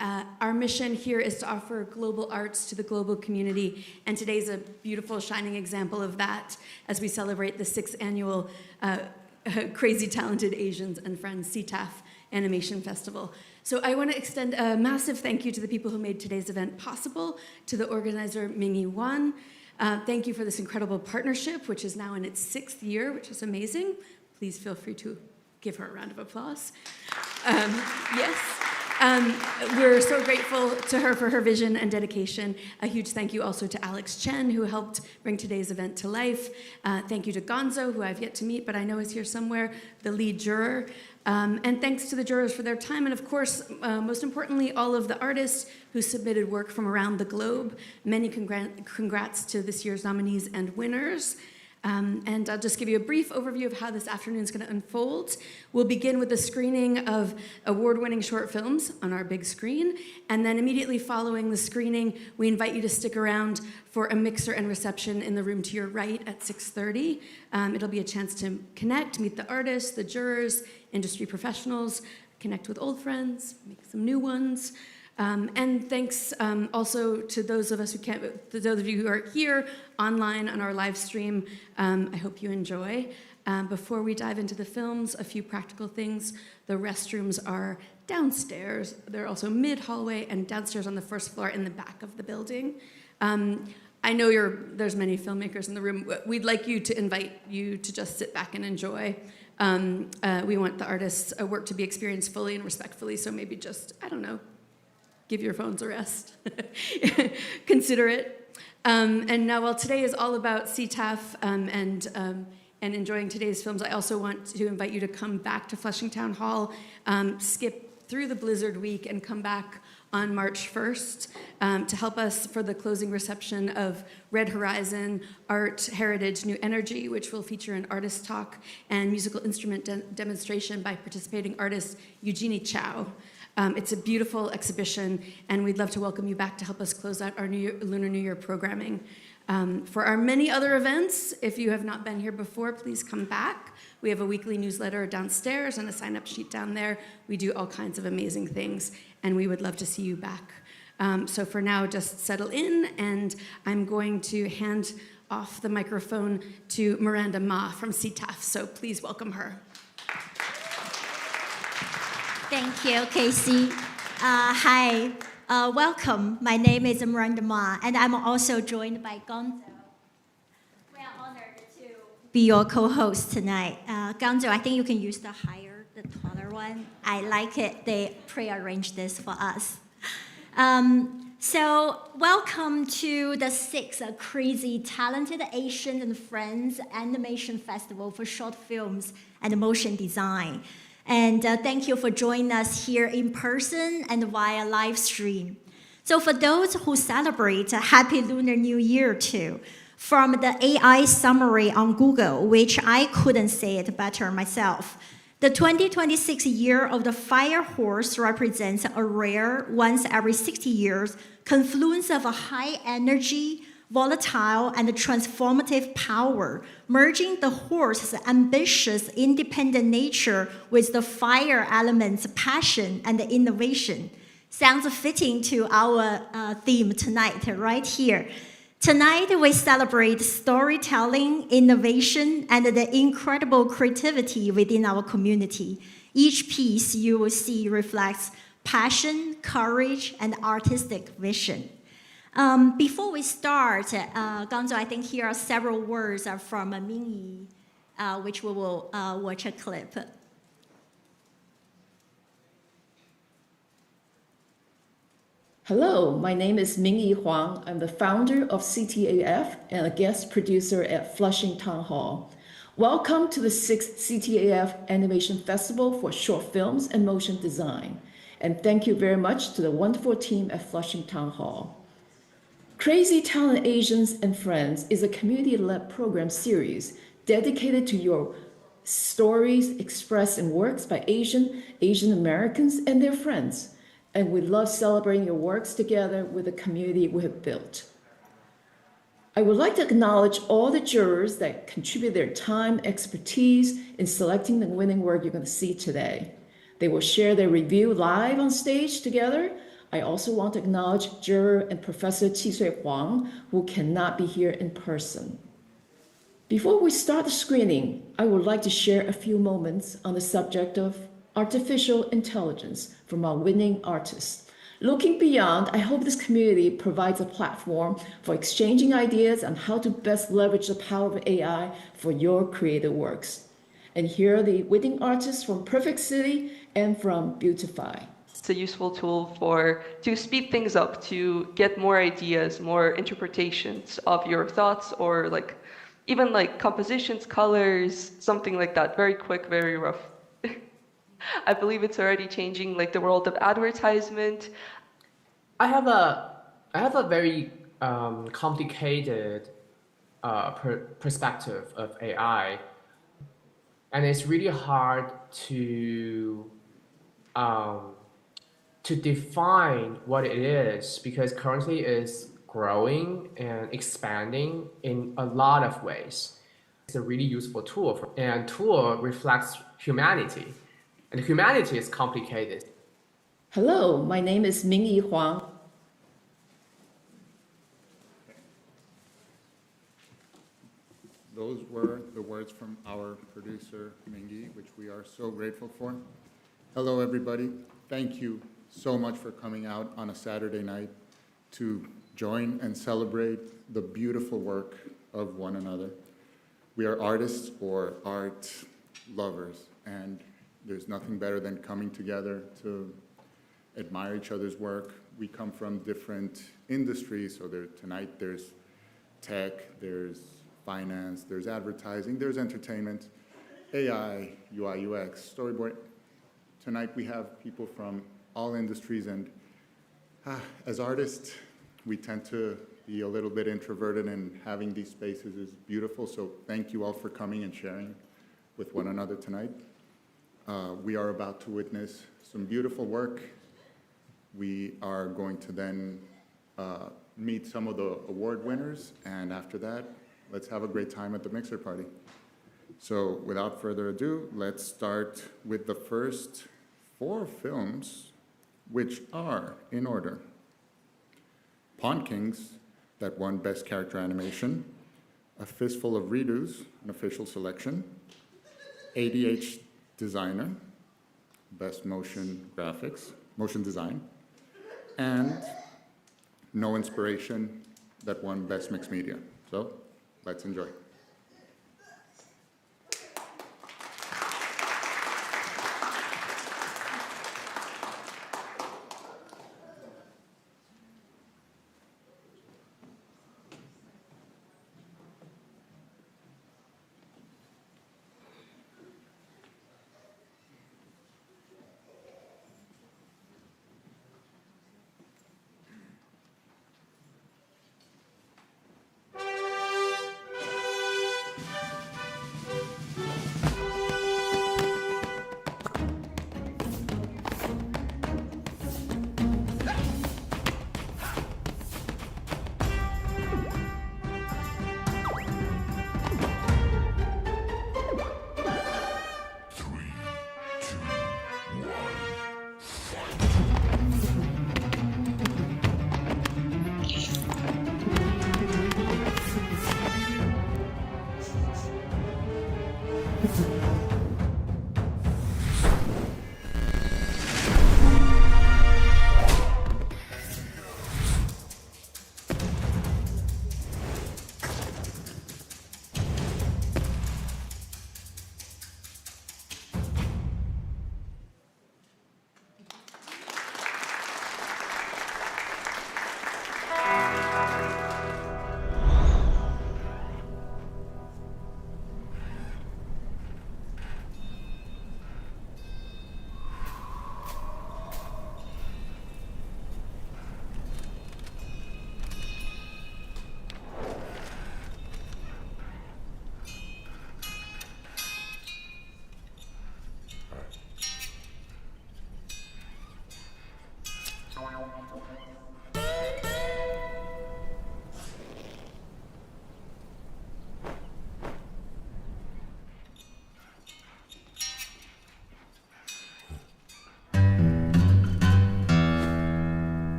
Our mission here is to offer global arts to the global community, and today's a beautiful, shining example of that as we celebrate the 6th annual Crazy Talented Asians and Friends CTAF Animation Festival. So I want to extend a massive thank you to the people who made today's event possible, to the organizer Mingyi Wan. Thank you for this incredible partnership, which is now in its 6th year, which is amazing. Please feel free to give her a round of applause. Yes. We're so grateful to her for her vision and dedication. A huge thank you also to Alex Chen, who helped bring today's event to life. Thank you to Gonzo, who I've yet to meet, but I know is here somewhere, the lead juror. And thanks to the jurors for their time, and of course, most importantly, all of the artists who submitted work from around the globe. Many congrats to this year's nominees and winners. And I'll just give you a brief overview of how this afternoon is going to unfold. We'll begin with the screening of award-winning short films on our big screen, and then immediately following the screening, we invite you to stick around for a mixer and reception in the room to your right at 6:30. It'll be a chance to connect, meet the artists, the jurors, industry professionals, connect with old friends, make some new ones. And thanks also to those of us who can't, to those of you who are here online on our live stream. I hope you enjoy. Before we dive into the films, a few practical things. The restrooms are downstairs. They're also mid-hallway and downstairs on the first floor in the back of the building. I know there's many filmmakers in the room. We'd like you to invite you to just sit back and enjoy. We want the artists' work to be experienced fully and respectfully, so maybe just, I don't know, give your phones a rest. Consider it. And now, while today is all about CTAF and enjoying today's films, I also want to invite you to come back to Flushing Town Hall, skip through the Blizzard week, and come back on March 1st to help us for the closing reception of Red Horizon, Art Heritage New Energy, which will feature an artist talk and musical instrument demonstration by participating artist Eugenie Chow. It's a beautiful exhibition, and we'd love to welcome you back to help us close out our Lunar New Year programming. For our many other events, if you have not been here before, please come back. We have a weekly newsletter downstairs and a sign-up sheet down there. We do all kinds of amazing things, and we would love to see you back. So for now, just settle in, and I'm going to hand off the microphone to Miranda Ma from CTAF, so please welcome her. Thank you, Casey. Hi, welcome. My name is Miranda Ma, and I'm also joined by Gonzo. We are honored to be your co-host tonight. Gonzo, I think you can use the taller one. I like it. They pre-arranged this for us. So welcome to the 6th Crazy Talented Asians and Friends Animation Festival for Short Films and Motion Design. And thank you for joining us here in person and via live stream. So for those who celebrate a Happy Lunar New Year too, from the AI summary on Google, which I couldn't say it better myself, the 2026 year of the fire horse represents a rare, once every 60 years, confluence of a high energy, volatile, and transformative power, merging the horse's ambitious, independent nature with the fire element's passion and innovation. Sounds fitting to our theme tonight, right here. Tonight, we celebrate storytelling, innovation, and the incredible creativity within our community. Each piece you will see reflects passion, courage, and artistic vision. Before we start, Gonzo, I think here are several words from Mingyi, which we will watch a clip. Hello, my name is Mingyi Huang. I'm the founder of CTAF and a guest producer at Flushing Town Hall. Welcome to the 6th CTAF Animation Festival for Short Films and Motion Design. And thank you very much to the wonderful team at Flushing Town Hall. Crazy Talented Asians and Friends is a community-led program series dedicated to your stories expressed in works by Asian Americans, and their friends. And we love celebrating your works together with the community we have built. I would like to acknowledge all the jurors that contribute their time, expertise in selecting the winning work you're going to see today. They will share their review live on stage together I also want to acknowledge Juror and Professor Qisui Huang, who cannot be here in person. Before we start the screening, I would like to share a few moments on the subject of artificial intelligence from our winning artists. Looking beyond, I hope this community provides a platform for exchanging ideas on how to best leverage the power of AI for your creative works. And here are the winning artists from Perfect City and from Beautify. It's a useful tool to speed things up, to get more ideas, more interpretations of your thoughts, or even compositions, colors, something like that. Very quick, very rough. I believe it's already changing the world of advertisement. I have a very complicated perspective of AI, and it's really hard to define what it is, because currently it's growing and expanding in a lot of ways. It's a really useful tool, and tool reflects humanity, and humanity is complicated. Hello, my name is Mingyi Huang. Those were the words from our producer, Mingyi, which we are so grateful for. Hello, everybody. Thank you so much for coming out on a Saturday night to join and celebrate the beautiful work of one another. We are artists or art lovers, and there's nothing better than coming together to admire each other's work. We come from different industries, so tonight there's tech, there's finance, there's advertising, there's entertainment, AI, UI, UX, storyboard. Tonight we have people from all industries, and as artists, we tend to be a little bit introverted, and having these spaces is beautiful. So thank you all for coming and sharing with one another tonight. We are about to witness some beautiful work. We are going to then meet some of the award winners, and after that, let's have a great time at the mixer party. So without further ado, let's start with the first 4 films, which are in order: Pawn Kings, that won Best Character Animation; A Fistful of Redos, an official selection; ADHDesigner, Best Motion Design; and No Inspiration, that won Best Mixed Media. So let's enjoy.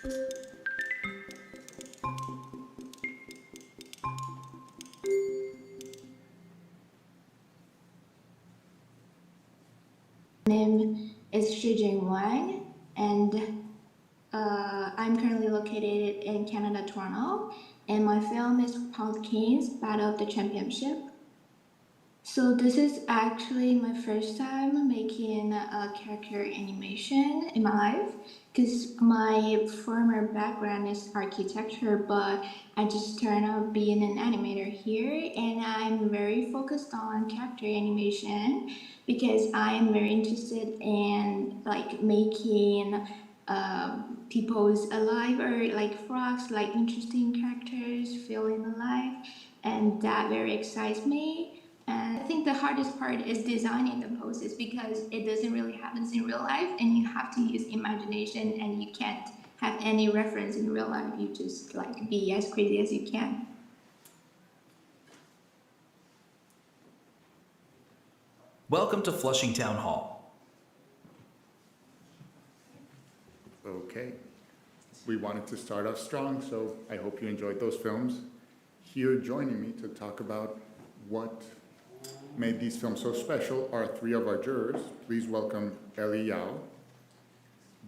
name is Shijing Wang, and I'm currently located in Canada, Toronto, and my film is Pumpkins Battle of the Championship. So this is actually my first time making a character animation in my life, because my former background is architecture, but I just turned out being an animator here, and I'm very focused on character animation because I am very interested in like making people's alive, or like frogs, like interesting characters feeling alive, and that very excites me. And I think the hardest part is designing the poses because it doesn't really happen in real life, and you have to use imagination, and you can't have any reference in real life. You just like be as crazy as you can. Welcome to Flushing Town Hall. Okay. We wanted to start off strong, so I hope you enjoyed those films. Here joining me to talk about what made these films so special are three of our jurors. Please welcome Ellie Yao,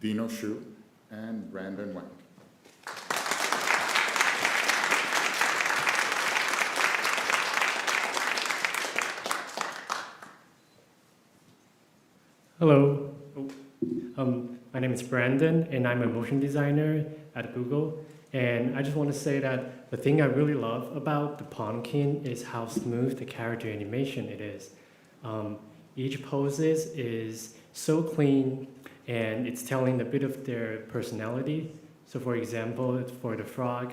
Dino Shu, and Brandon Wang. Hello, my name is Brandon, and I'm a motion designer at Google. And I just want to say that the thing I really love about the Pumpkin is how smooth the character animation it is. Each poses is so clean, and it's telling a bit of their personality. So for example, for the frog,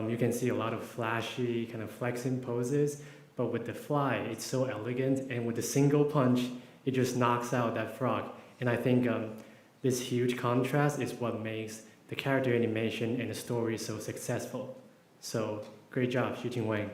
you can see a lot of flashy kind of flexing poses, but with the fly, it's so elegant, and with a single punch, it just knocks out that frog. And I think this huge contrast is what makes the character animation and the story so successful. So great job, Shijing Wang.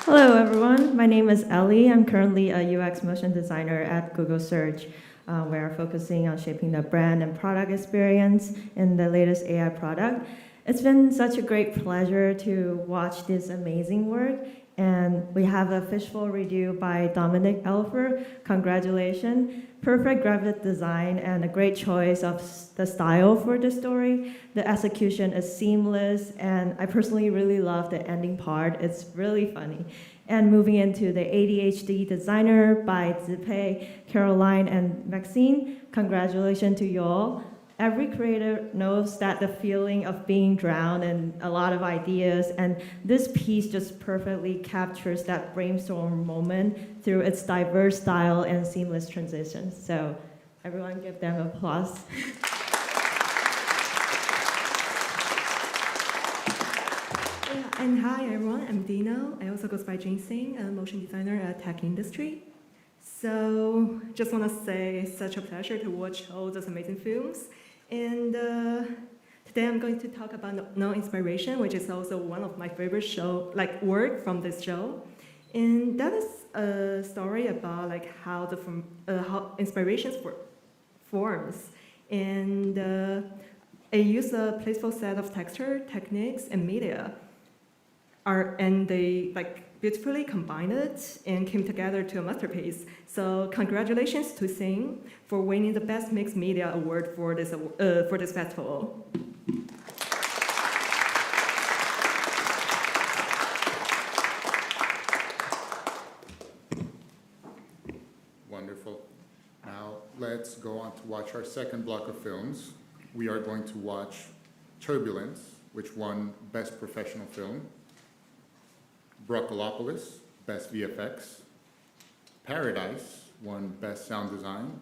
Hello everyone, my name is Ellie. I'm currently a UX motion designer at Google Search. We're focusing on shaping the brand and product experience in the latest AI product. It's been such a great pleasure to watch this amazing work, and we have a fishbowl review by Dominic Elfer. Congratulations. Perfect graphic design and a great choice of the style for the story. The execution is seamless, and I personally really love the ending part. It's really funny. And moving into the ADHDesigner by Zepei, Caroline, and Maxine, congratulations to y'all. Every creator knows that the feeling of being drowned in a lot of ideas, and this piece just perfectly captures that brainstorm moment through its diverse style and seamless transitions. So everyone give them applause. And hi everyone, I'm Dino. I also goes by Ginseng, a motion designer at Tech Industry. So just want to say such a pleasure to watch all those amazing films. And today I'm going to talk about No Inspiration, which is also one of my favorite work from this show. And that is a story about how inspirations forms. And I use a playful set of texture, techniques, and media. And they beautifully combined it and came together to a masterpiece. So congratulations to Sing for winning the Best Mixed Media Award for this festival. Wonderful. Now let's go on to watch our second block of films. We are going to watch Turbulence, which won Best Professional Film, Brocolopolis, Best VFX, Paradise won Best Sound Design,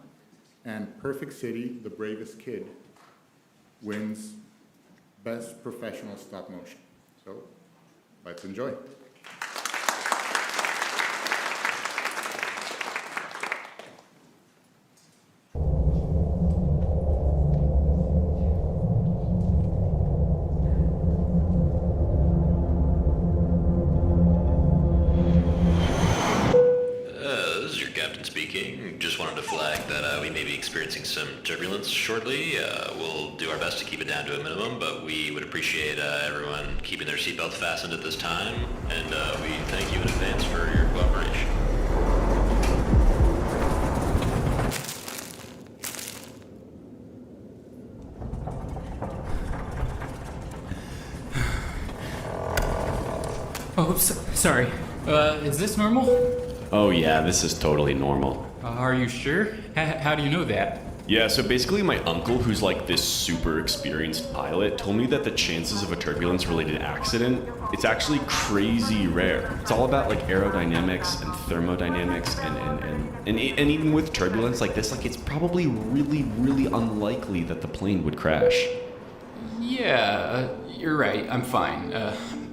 and Perfect City, The Bravest Kid wins Best Professional Stop Motion. So let's enjoy. Just wanted to flag that we may be experiencing some turbulence shortly. We'll do our best to keep it down to a minimum, but we would appreciate everyone keeping their seatbelts fastened at this time, and we thank you in advance for your cooperation. Oh, sorry. Is this normal? Oh yeah, this is totally normal. Are you sure? How do you know that? Yeah, so basically my uncle, who's like this super experienced pilot, told me that the chances of a turbulence-related accident, it's actually crazy rare. It's all about like aerodynamics and thermodynamics and even with turbulence like this, like it's probably really, really unlikely that the plane would crash. Yeah, you're right. I'm fine.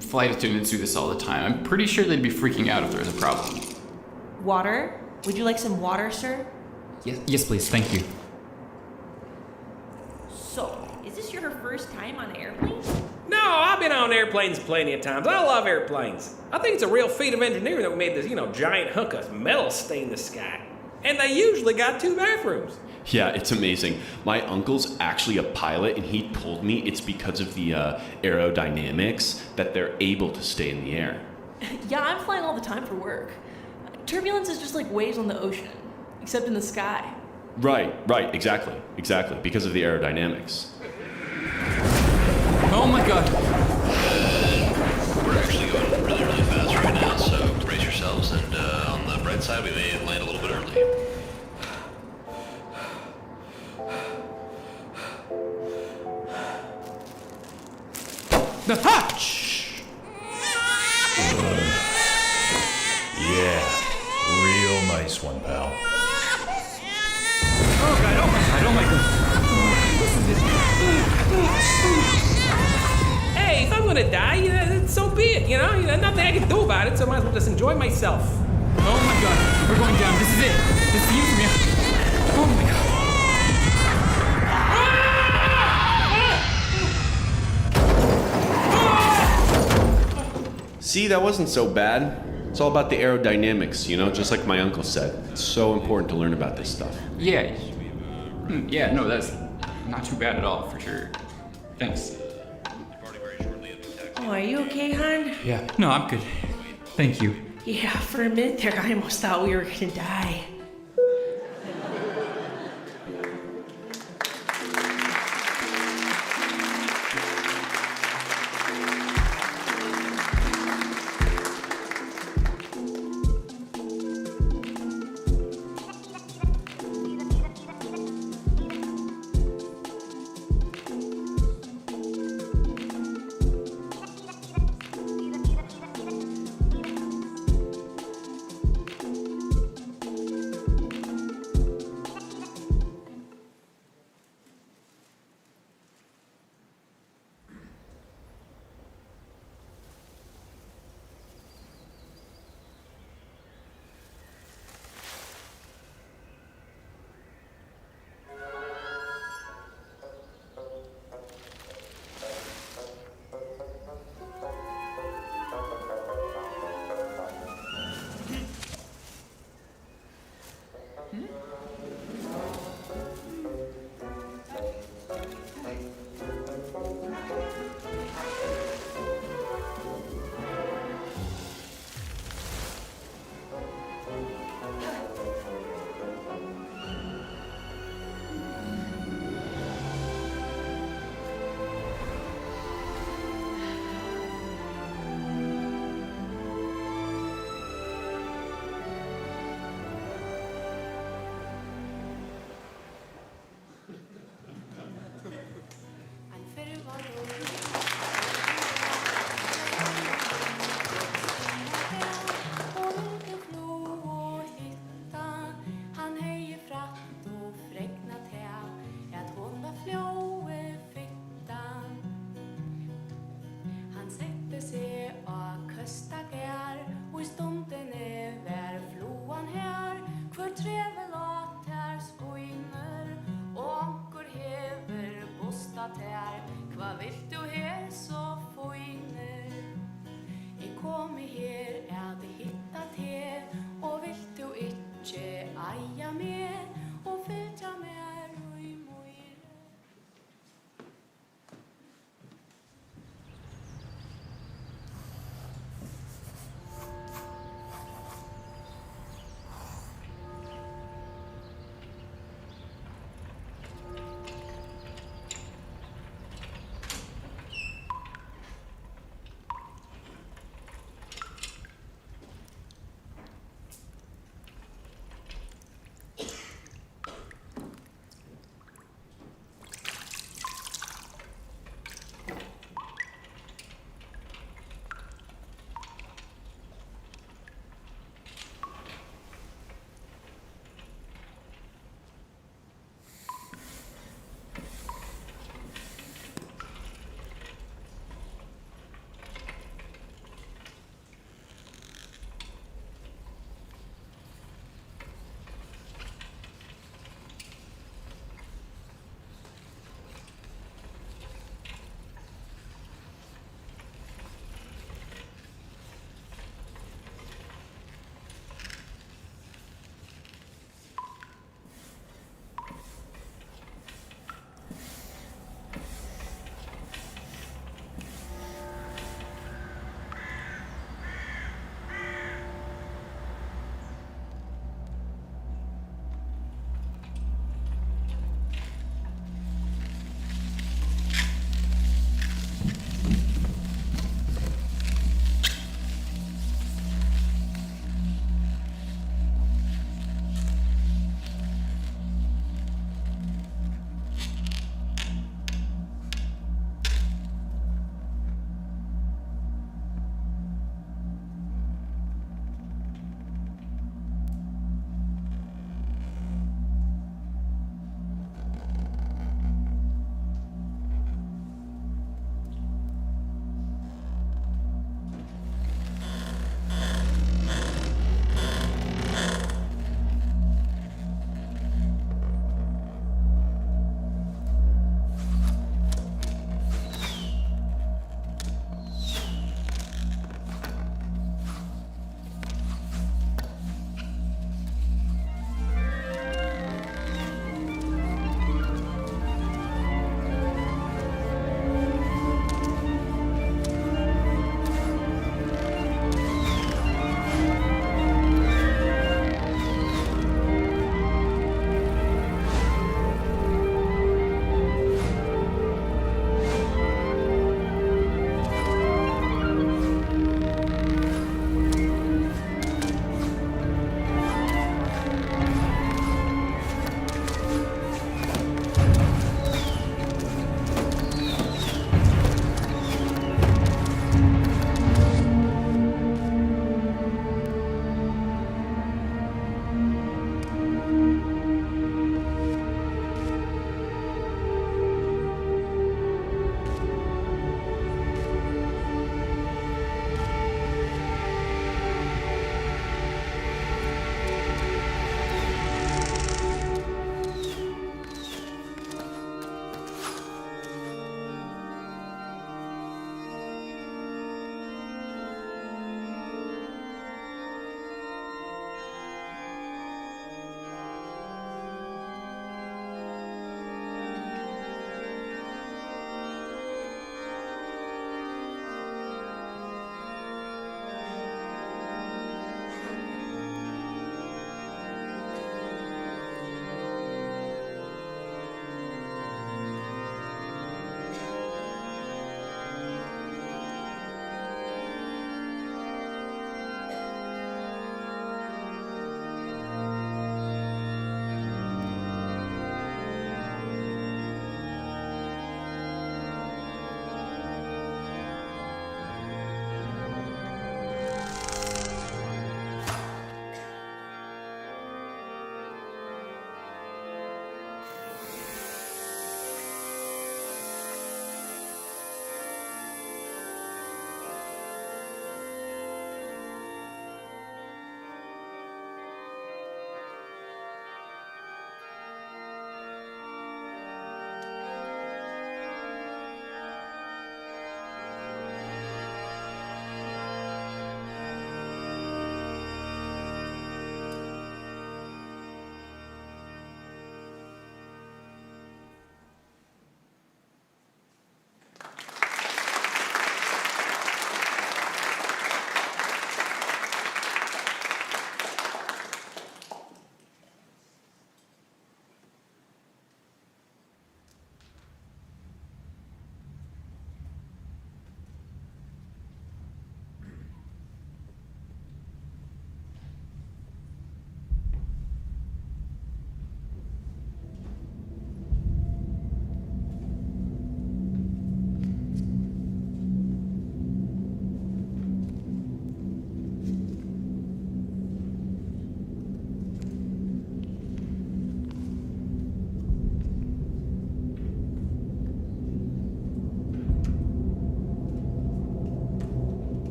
Flight attendants do this all the time. I'm pretty sure they'd be freaking out if there was a problem. Water? Would you like some water, sir? Yes, please. Thank you. So, is this your first time on an airplane? No, I've been on airplanes plenty of times. I love airplanes. I think it's a real feat of engineering that we made this, giant hunk of metal stain the sky. And they usually got 2 bathrooms. Yeah, it's amazing. My uncle's actually a pilot, and he told me it's because of the aerodynamics that they're able to stay in the air. Yeah, I'm flying all the time for work. Turbulence is just like waves on the ocean, except in the sky. Right, exactly, because of the aerodynamics. Oh my god! We're actually going really, really fast right now, so brace yourselves, and on the bright side, we may land a little bit early. The hatch! Yeah, real nice one, pal. Oh god, oh my god. Hey, if I'm gonna die, so be it, Nothing I can do about it, so I might as well just enjoy myself. Oh my god, we're going down. This is it. This is the view from here. Oh my god. See, that wasn't so bad. It's all about the aerodynamics, just like my uncle said. It's so important to learn about this stuff. Yeah. Yeah, no, that's not too bad at all, for sure. Thanks. Oh, are you okay, hon? Yeah. No, I'm good. Thank you. Yeah, for a minute there, I almost thought we were gonna die. Hvað viltu hér så fóinir? Ég komi hér að hitta þér og viltu ikke æja mér og fylgja mér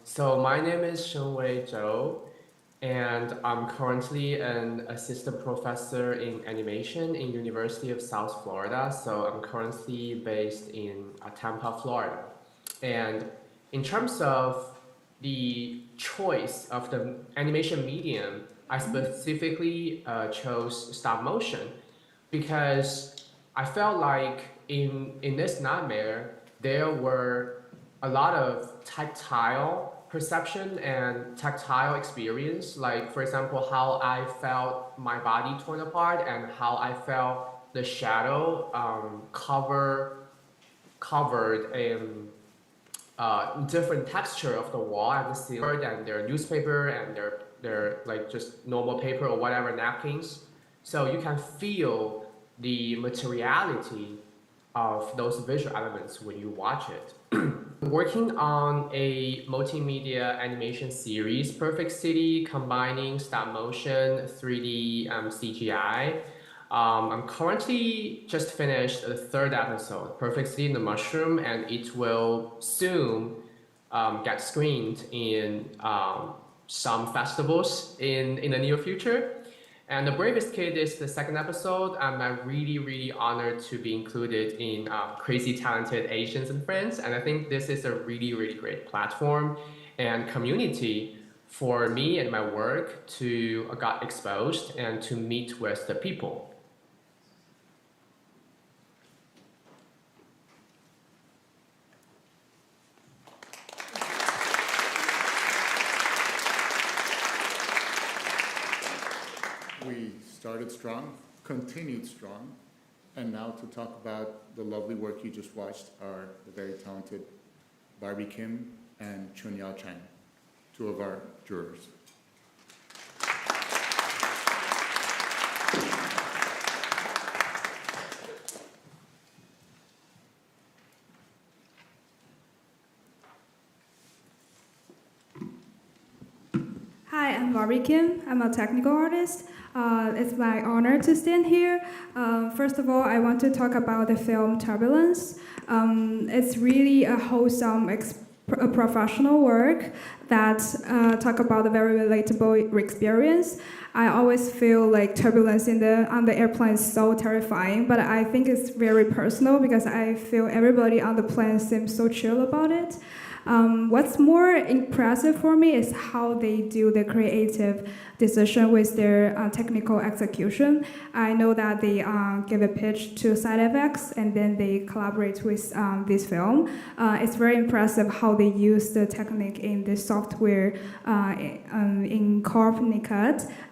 So my name is Shenwei Zhou, and I'm currently an assistant professor in animation in University of South Florida. So I'm currently based in Tampa, Florida. And in terms of the choice of the animation medium, I specifically chose stop motion because I felt like in this nightmare, there were a lot of tactile perception and tactile experience. Like, for example, how I felt my body torn apart and how I felt the shadow covered in different texture of the wall and the ceiling, and their newspaper and their like just normal paper or whatever napkins. So you can feel the materiality of those visual elements when you watch it. Working on a multimedia animation series, Perfect City, combining stop motion, 3D CGI. I'm currently just finished the 3rd episode, Perfect City in the Mushroom, and it will soon get screened in some festivals in the near future. And The Bravest Kid is the 2nd episode, and I'm really, really honored to be included in Crazy Talented Asians and Friends. And I think this is a really, really great platform and community for me and my work to get exposed and to meet with the people. We started strong, continued strong, and now to talk about the lovely work you just watched are the very talented Barbie Kim and Chunyao Chang, 2 of our jurors. Hi, I'm Barbie Kim. I'm a technical artist. It's my honor to stand here. First of all, I want to talk about the film Turbulence. It's really a wholesome, professional work that talk about a very relatable experience. I always feel like turbulence on the airplane is so terrifying, but I think it's very personal because I feel everybody on the plane seems so chill about it. What's more impressive for me is how they do the creative decision with their technical execution. I know that they give a pitch to CTAF and then they collaborate with this film. It's very impressive how they use the technique in the software in Corp,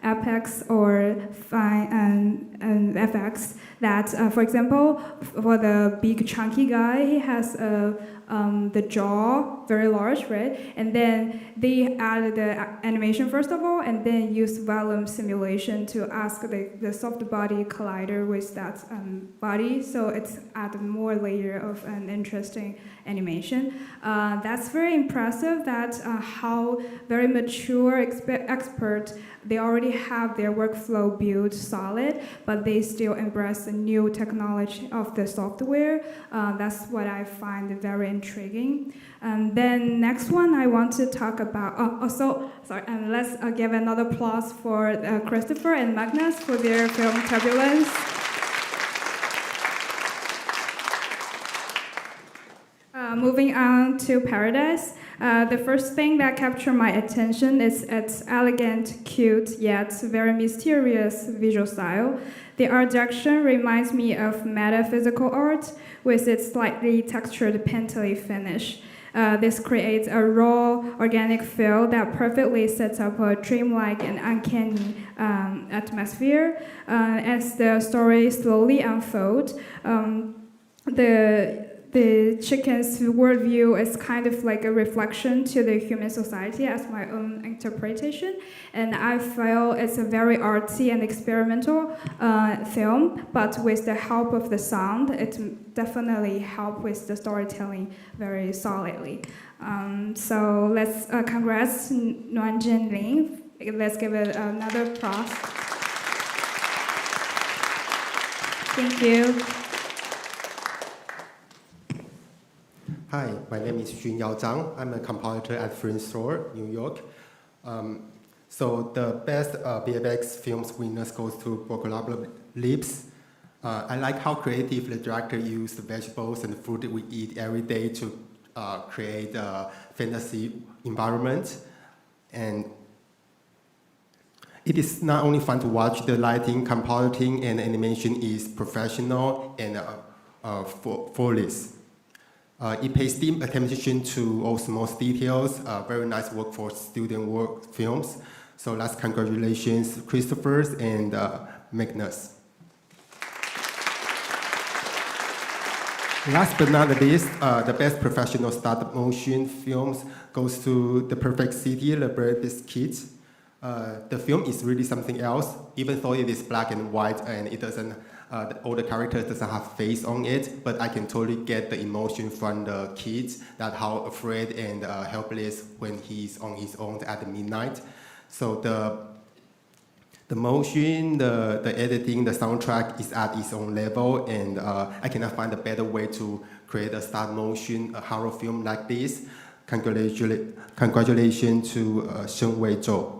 Apex, or and FX. That, for example, for the big chunky guy, he has the jaw very large, right? And then they added the animation first of all, and then use volume simulation to ask the soft body collider with that body. So it's added more layer of an interesting animation. That's very impressive. That how very mature expert, they already have their workflow built solid, but they still embrace the new technology of the software. That's what I find very intriguing. Then next one I want to talk about, let's give another applause for Christopher and Magnus for their film Turbulence. Moving on to Paradise. The first thing that captured my attention is its elegant, cute, yet very mysterious visual style. The art direction reminds me of metaphysical art with its slightly textured painterly finish. This creates a raw, organic feel that perfectly sets up a dreamlike and uncanny atmosphere. As the story slowly unfolds, the chicken's worldview is kind of like a reflection to the human society as my own interpretation. And I feel it's a very artsy and experimental film, but with the help of the sound, it definitely helped with the storytelling very solidly. So let's congrats Nguyen Jin Lin. Let's give it another applause. Thank you. Hi, my name is Zhang. I'm a compositor at Fringe Store, New York. So the best VFX films winners goes to Brocolopolis. I like how creative the director used the vegetables and the food that we eat every day to create a fantasy environment. And it is not only fun to watch, the lighting, compositing, and animation is professional and flawless. It pays deep attention to all small details. Very nice work for student work films. So let's congratulations, Christopher and Magnus. Last but not least, the best professional stop motion films goes to The Perfect City, The Brightest Kids. The film is really something else, even though it is black and white and it doesn't, all the characters doesn't have face on it, but I can totally get the emotion from the kids, that how afraid and helpless when he's on his own at midnight. So the motion, the editing, the soundtrack is at its own level, and I cannot find a better way to create a stop motion horror film like this. Congratulations to Sheng Wei Zhou.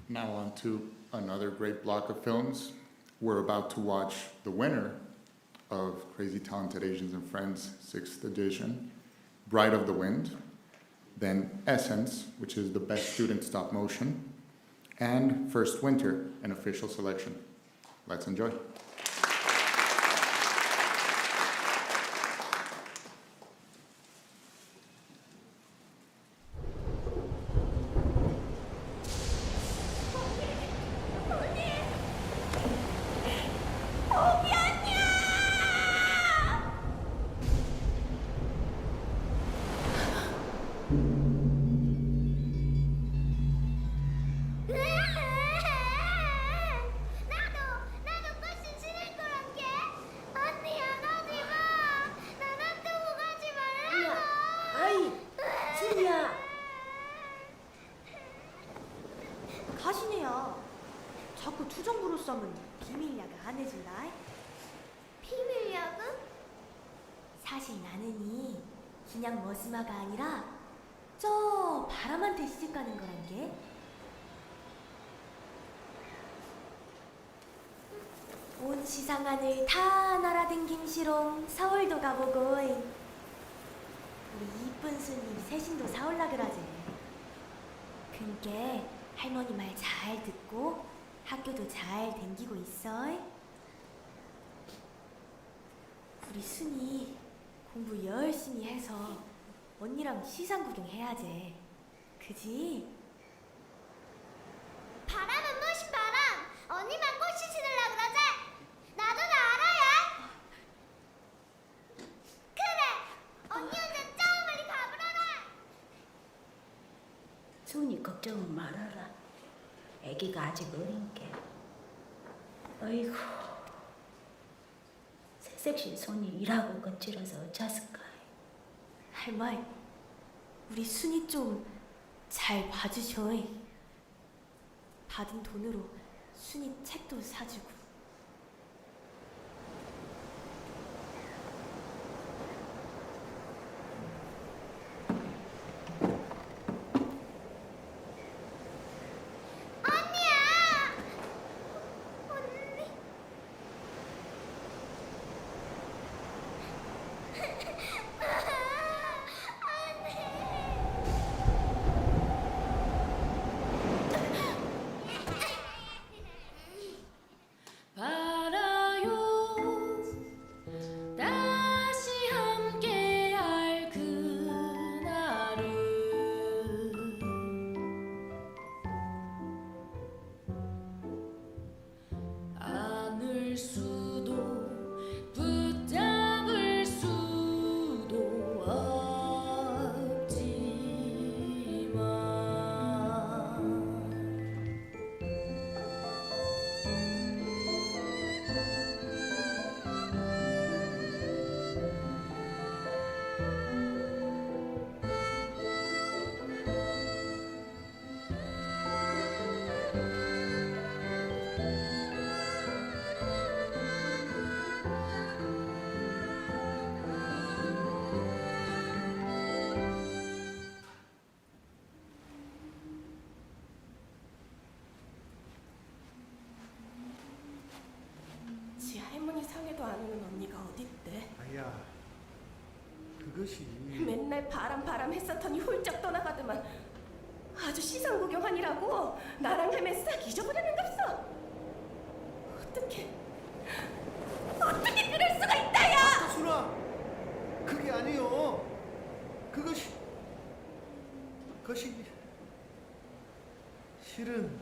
Now on to another great block of films. We're about to watch the winner of Crazy Talented Asians and Friends 6th edition, Bride of the Wind, then Essence, which is the best student stop motion, and First Winter, an official selection. Let's enjoy. 가시네요. 자꾸 투정부로 싸면 비밀약을 안 해준다. 비밀약은? 사실 나는이 그냥 머스마가 아니라 저 바람한테 시집 가는 거란 게. 온 시상하늘 다 날아댕김시롱 서울도 가보고 우리 이쁜 순이 세신도 사올라 그러지. 그니께 할머니 말 잘 듣고 학교도 잘 댕기고 있어. 우리 순이 공부 열심히 해서 언니랑 시상 구경해야지. 그지? 바람은 무슨 바람? 언니만 꽃이 신으려 그러지? 나도 알아야. 그래, 언니 혼자 저 멀리 가보라라. 순이 걱정은 말아라. 애기가 아직 어린게. 어이구, 새색시 손이 일하고 건지라서 어쩌을까. 할머니, 우리 순이 좀 잘 봐주셔. 받은 돈으로 순이 책도 사주고. 그것이 맨날 바람 했었더니 훌쩍 떠나가더만 아주 시상 구경하니라고 나랑 헤매 싹 잊어버렸는갑서. 어떻게 그럴 수가 있다야! 순아, 그게 아니요. 그것이 실은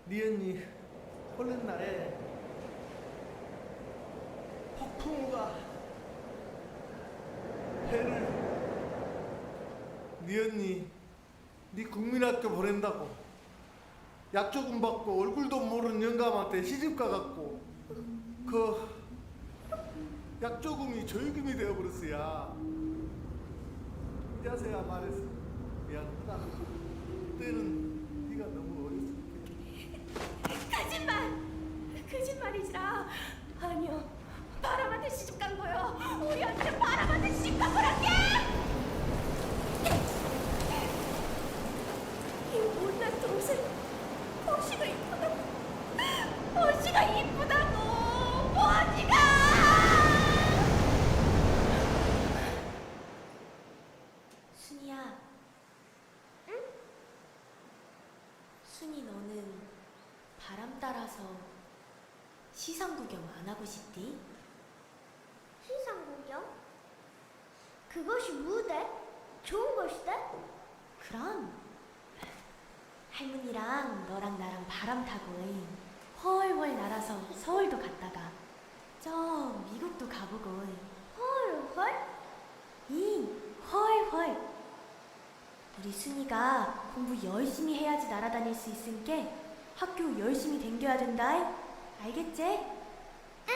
네 언니 홀른 날에 폭풍우가 배를 네 언니 네 국민학교 보낸다고 약조금 받고 얼굴도 모르는 영감한테 시집가 갖고 그 약조금이 조유금이 되어버렸어야. 이제서야 말했어. 미안하다. 그때는 네가 너무 어렸을 거짓말이지라. 아니요, 바람한테 시집간 거요. 우리한테 바람한테 시집간 거란게. 이 못난 동생 호시가 이쁘다고. 호시가 이쁘다고. 호시가. 순이야. 응? 순이 너는 바람 따라서 시상 구경 안 하고 싶디? 시상 구경? 그것이 무대? 좋은 것이대? 그럼 할머니랑 너랑 나랑 바람 타고 훨훨 날아서 서울도 갔다가 저 미국도 가보고. 헐? 훨훨. 우리 순이가 공부 열심히 해야지 날아다닐 수 있으니까 학교 열심히 댕겨야 된다. 알겠지? 응.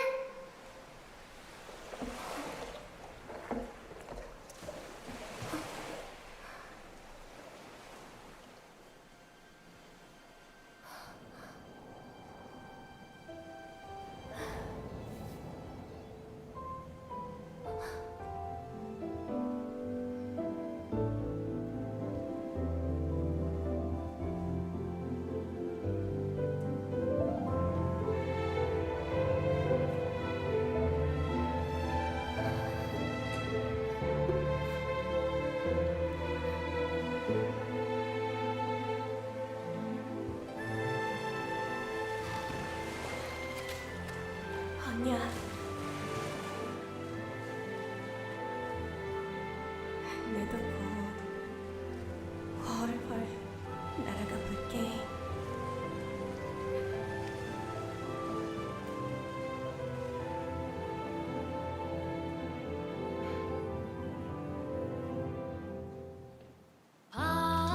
언니야. 내도 곧 훨훨 날아가 볼게. 아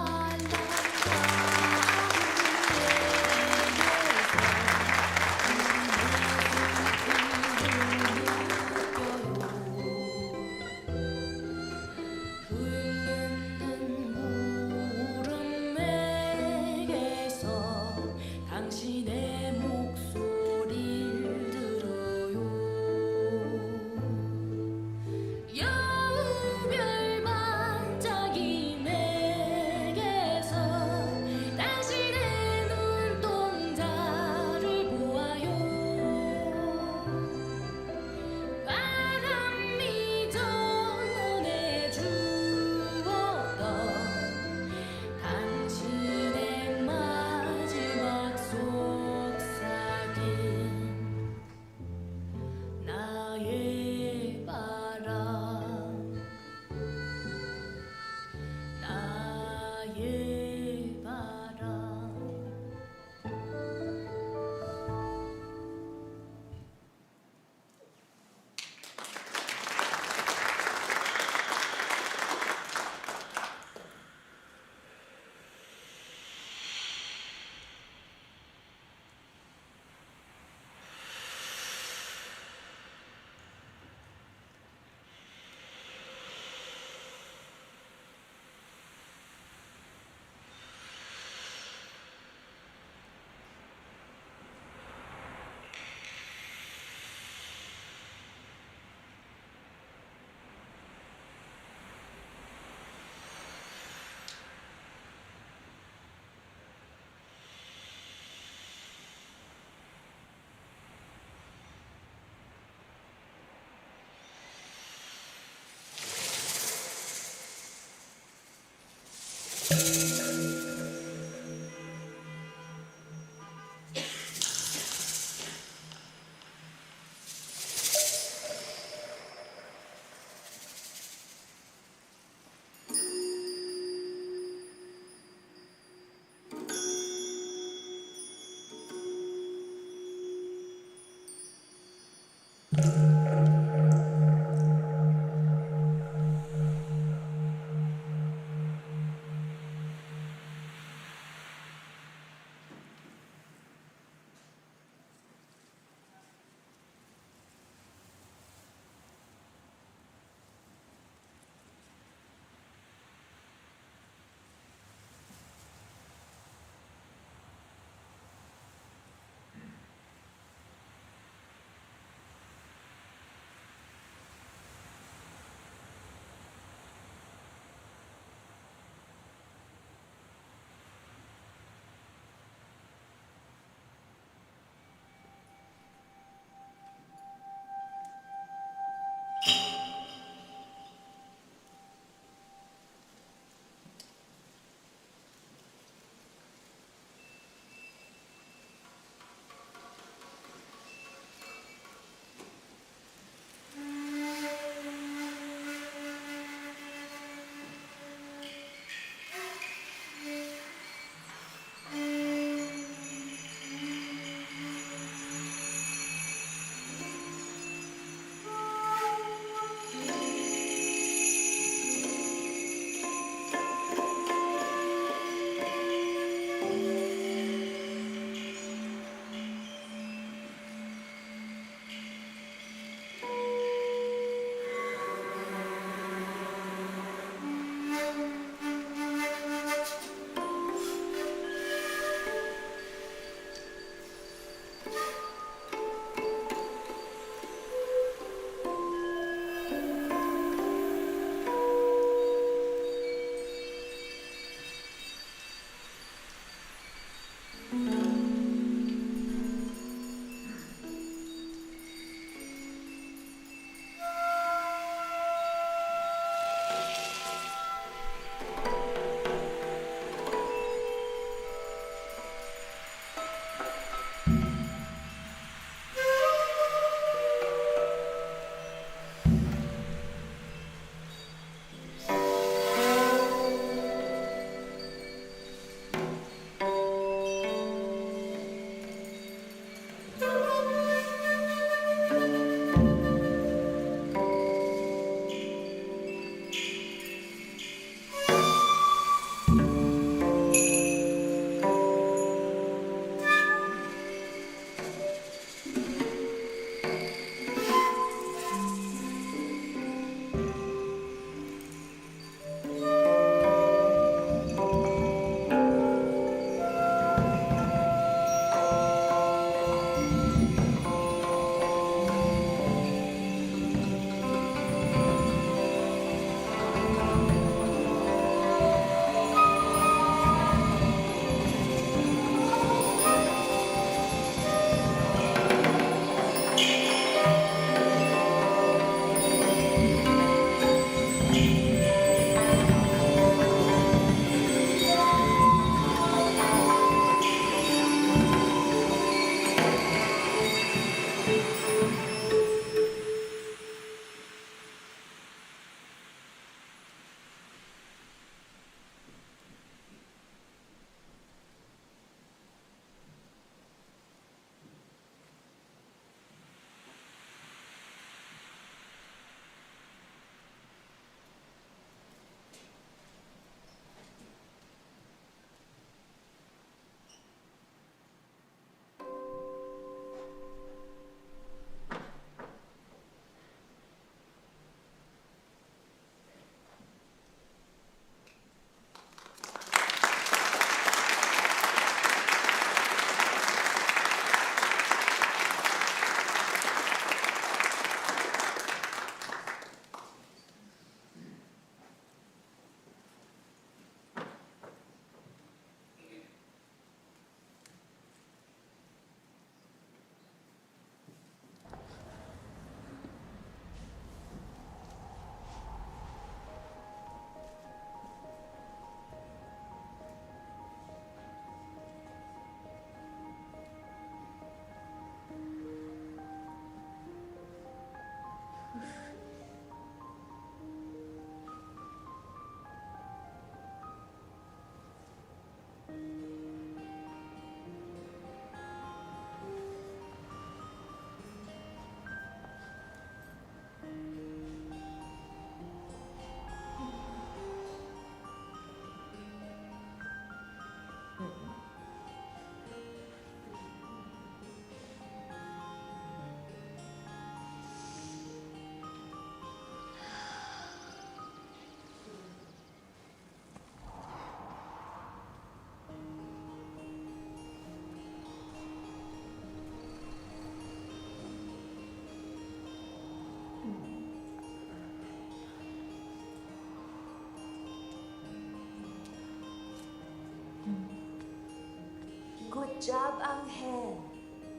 job, Angel.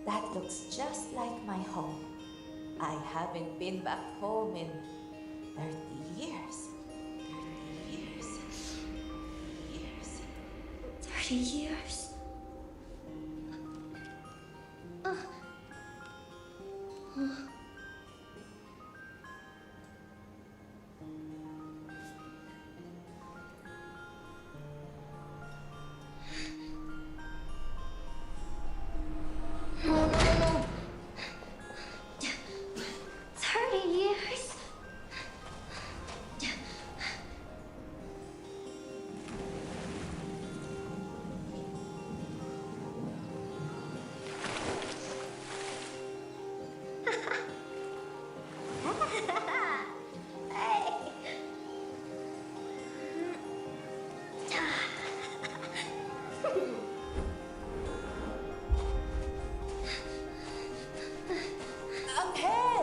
That looks just like my home. I haven't been back home in 30 years. 30 years. No. 30 years? Angel!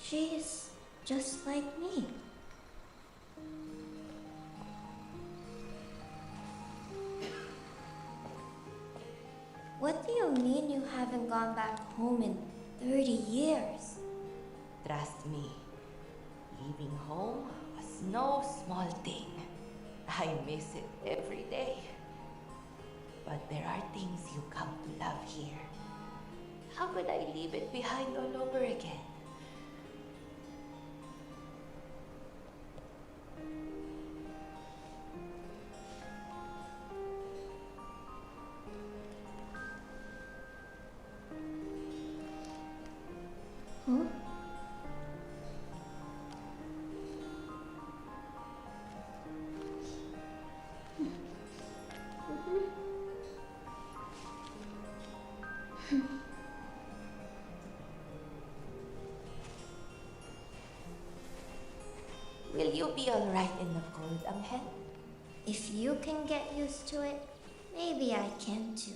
She's just like me. What do you mean you haven't gone back home in 30 years? Trust me, leaving home was no small thing. I miss it every day. But there are things you come to love here. How could I leave it behind all over again? Huh? Will you be alright in the cold, Angel? If you can get used to it, maybe I can too.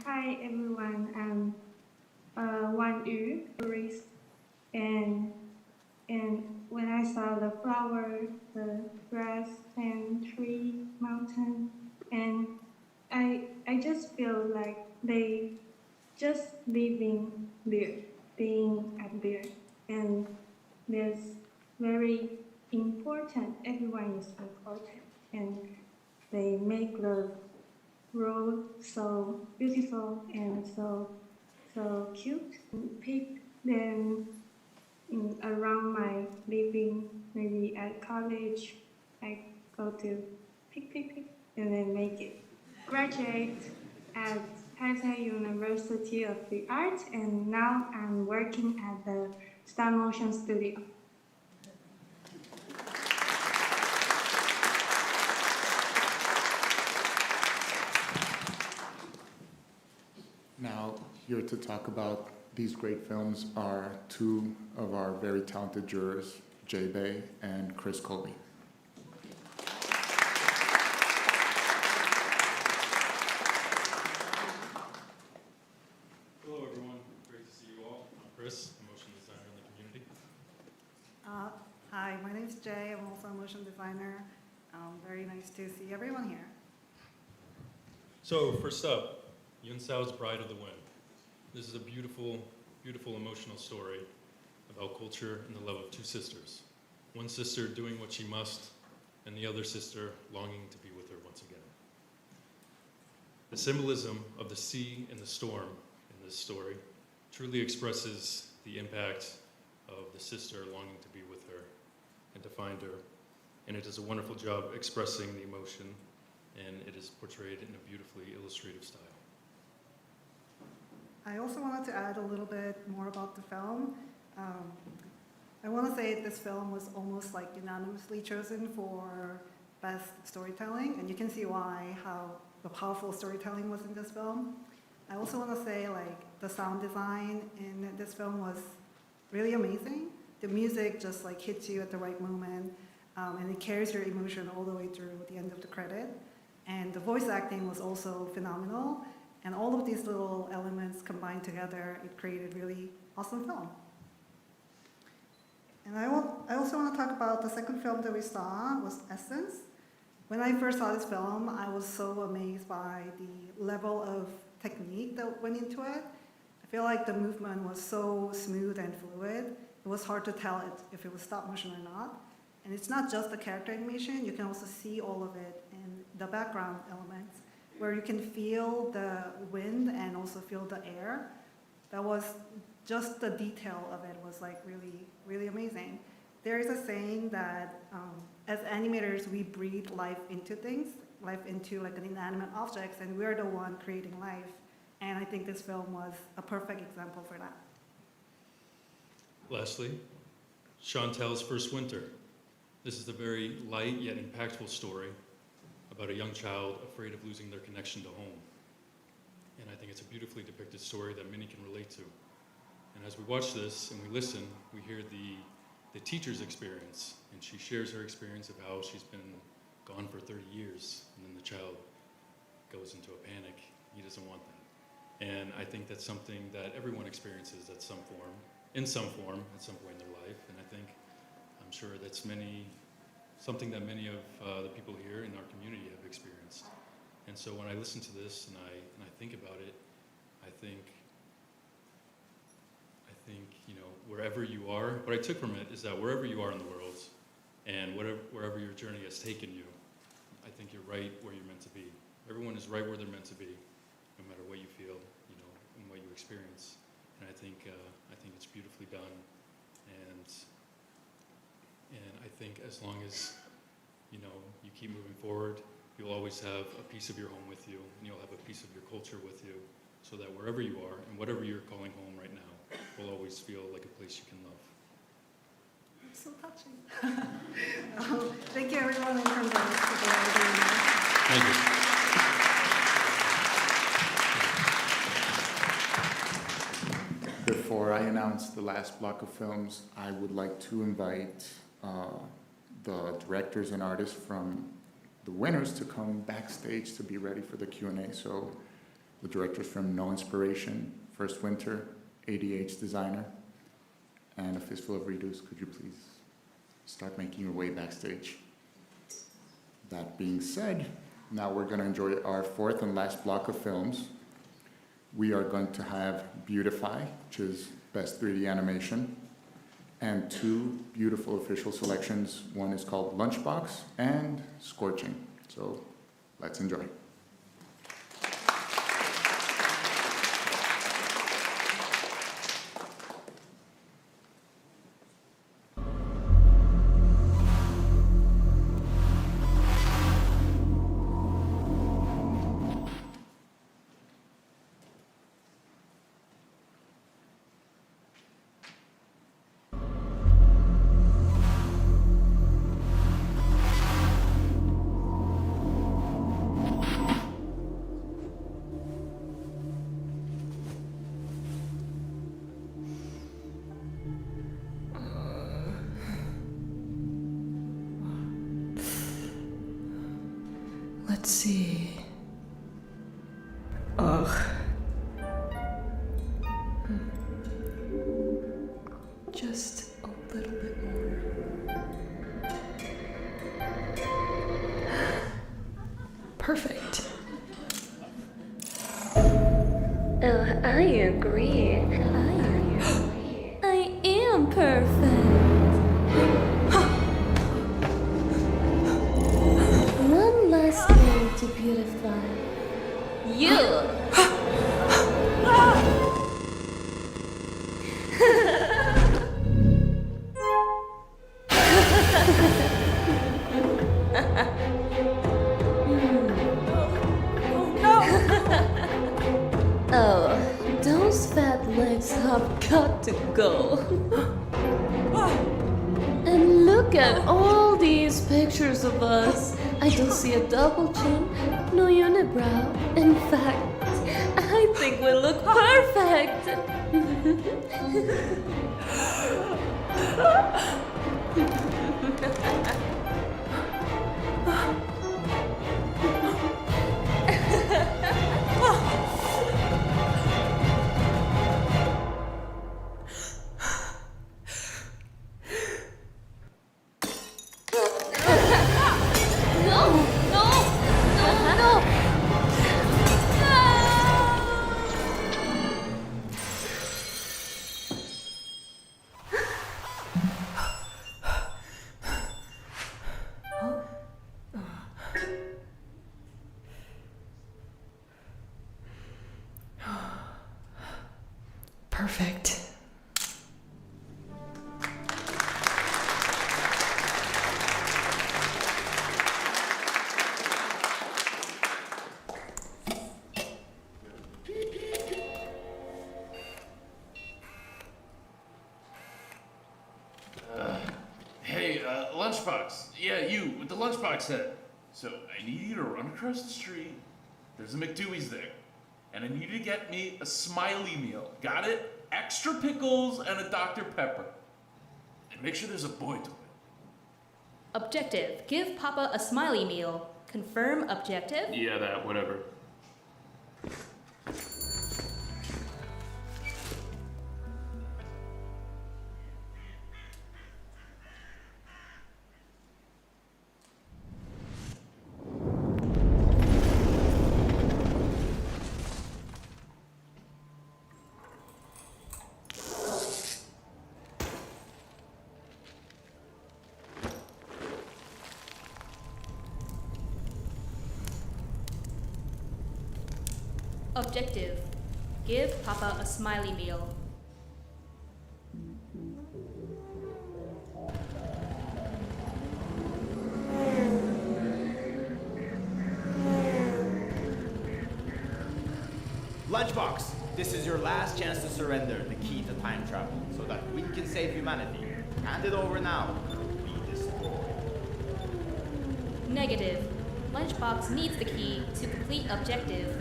Hi everyone, I'm Wan Yu, tourist, and when I saw the flower, the grass, and tree, mountain, and I just feel like they just living there, being up there, and there's very important. Everyone is important, and they make the road so beautiful and so cute. Pick them around my living, maybe at college. I go to pick, and then make it. Graduate at Taipei University of the Arts, and now I'm working at the Star Motion Studio. Now, here to talk about these great films are two of our very talented jurors, Zepei and Chris Colby. Hello everyone, great to see you all. I'm Chris, a motion designer in the community. Hi, my name's Jay. I'm also a motion designer. Very nice to see everyone here. So first up, Yun Sao's Bride of the Wind. This is a beautiful, beautiful emotional story about culture and the love of two sisters, one sister doing what she must, and the other sister longing to be with her once again. The symbolism of the sea and the storm in this story truly expresses the impact of the sister longing to be with her and to find her, and it does a wonderful job expressing the emotion, and it is portrayed in a beautifully illustrative style. I also wanted to add a little bit more about the film. I want to say this film was almost like unanimously chosen for best storytelling, and you can see why, how the powerful storytelling was in this film. I also want to say like the sound design in this film was really amazing. The music just like hits you at the right moment, and it carries your emotion all the way through the end of the credit. And the voice acting was also phenomenal. And all of these little elements combined together, it created really awesome film. And I also want to talk about the second film that we saw was Essence. When I first saw this film, I was so amazed by the level of technique that went into it. I feel like the movement was so smooth and fluid. It was hard to tell if it was stop motion or not. And it's not just the character animation, you can also see all of it in the background elements, where you can feel the wind and also feel the air. That was just the detail of it was like really, really amazing. There is a saying that as animators, we breathe life into things, life into like an inanimate objects, and we're the one creating life. And I think this film was a perfect example for that. Lastly, Chantel's First Winter. This is a very light yet impactful story about a young child afraid of losing their connection to home. And I think it's a beautifully depicted story that many can relate to. And as we watch this and we listen, we hear the teacher's experience, and she shares her experience of how she's been gone for 30 years, and then the child goes into a panic. He doesn't want that. And I think that's something that everyone experiences in some form, at some point in their life. And I think, I'm sure that's something that many of the people here in our community have experienced. And so when I listen to this and I think about it, I think, you know, wherever you are, what I took from it is that wherever you are in the world and wherever your journey has taken you, I think you're right where you're meant to be. Everyone is right where they're meant to be, no matter what you feel, you know, and what you experience. And I think it's beautifully done. And I think as long as, you know, you keep moving forward, you'll always have a piece of your home with you, and you'll have a piece of your culture with you, so that wherever you are and whatever you're calling home right now will always feel like a place you can love. So touching. Thank you everyone in terms of Thank you. Before I announce the last block of films, I would like to invite the directors and artists from the winners to come backstage to be ready for the Q&A. So the directors from No Inspiration, First Winter, ADHDesigner, and A Fistful of Redos, could you please start making your way backstage? That being said, now we're going to enjoy our fourth and last block of films. We are going to have Beautify, which is Best 3D Animation, and two beautiful official selections. One is called Lunchbox and Scorching. So let's enjoy. Let's see. Ugh. Just a little bit more. Perfect. Oh, I agree. I am perfect. fine. You! Oh, those fat legs have got to go. And look at all these pictures of us. I don't see a double chin, no unibrow. In fact, I think we look perfect. Perfect. Hey, lunchbox. Yeah, you with the lunchbox head. So I need you to run across the street. There's a McDewey's there. And I need you to get me a smiley meal. Got it? Extra pickles and a Dr. Pepper. And make sure there's a boy to it. Objective. Give Papa a smiley meal. Confirm objective. Yeah, that, whatever. Objective. Give Papa a smiley meal. Lunchbox, this is your last chance to surrender the key to time travel so that we can save humanity. Hand it over now. Be destroyed. Negative. Lunchbox needs the key to complete objective.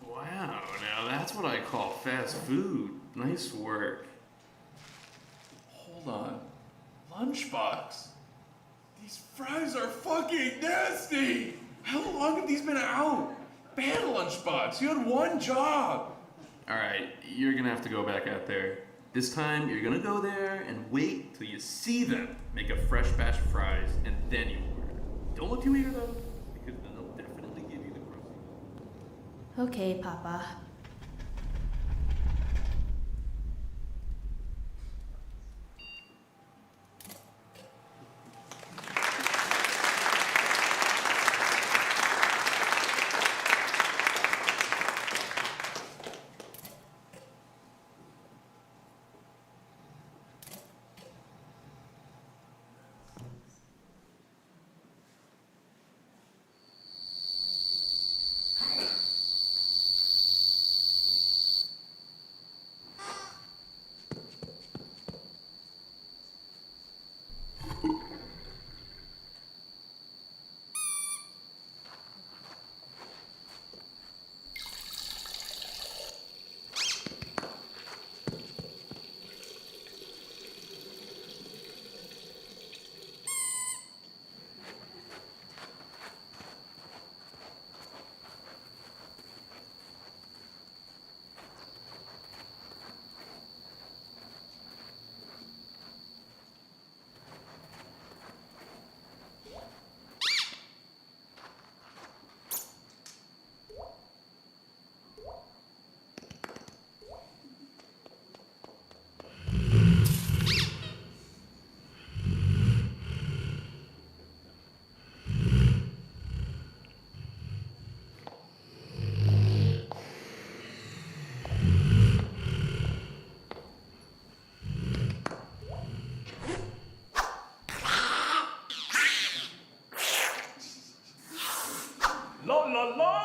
Wow, now that's what I call fast food. Nice work. Hold on. Lunchbox? These fries are fucking nasty! How long have these been out? Bad Lunchbox, you had one job! Alright, you're gonna have to go back out there. This time, you're gonna go there and wait till you see them make a fresh batch of fries, and then you order. Don't look too eager though, because then they'll definitely give you the groceries. Okay, Papa. La la la!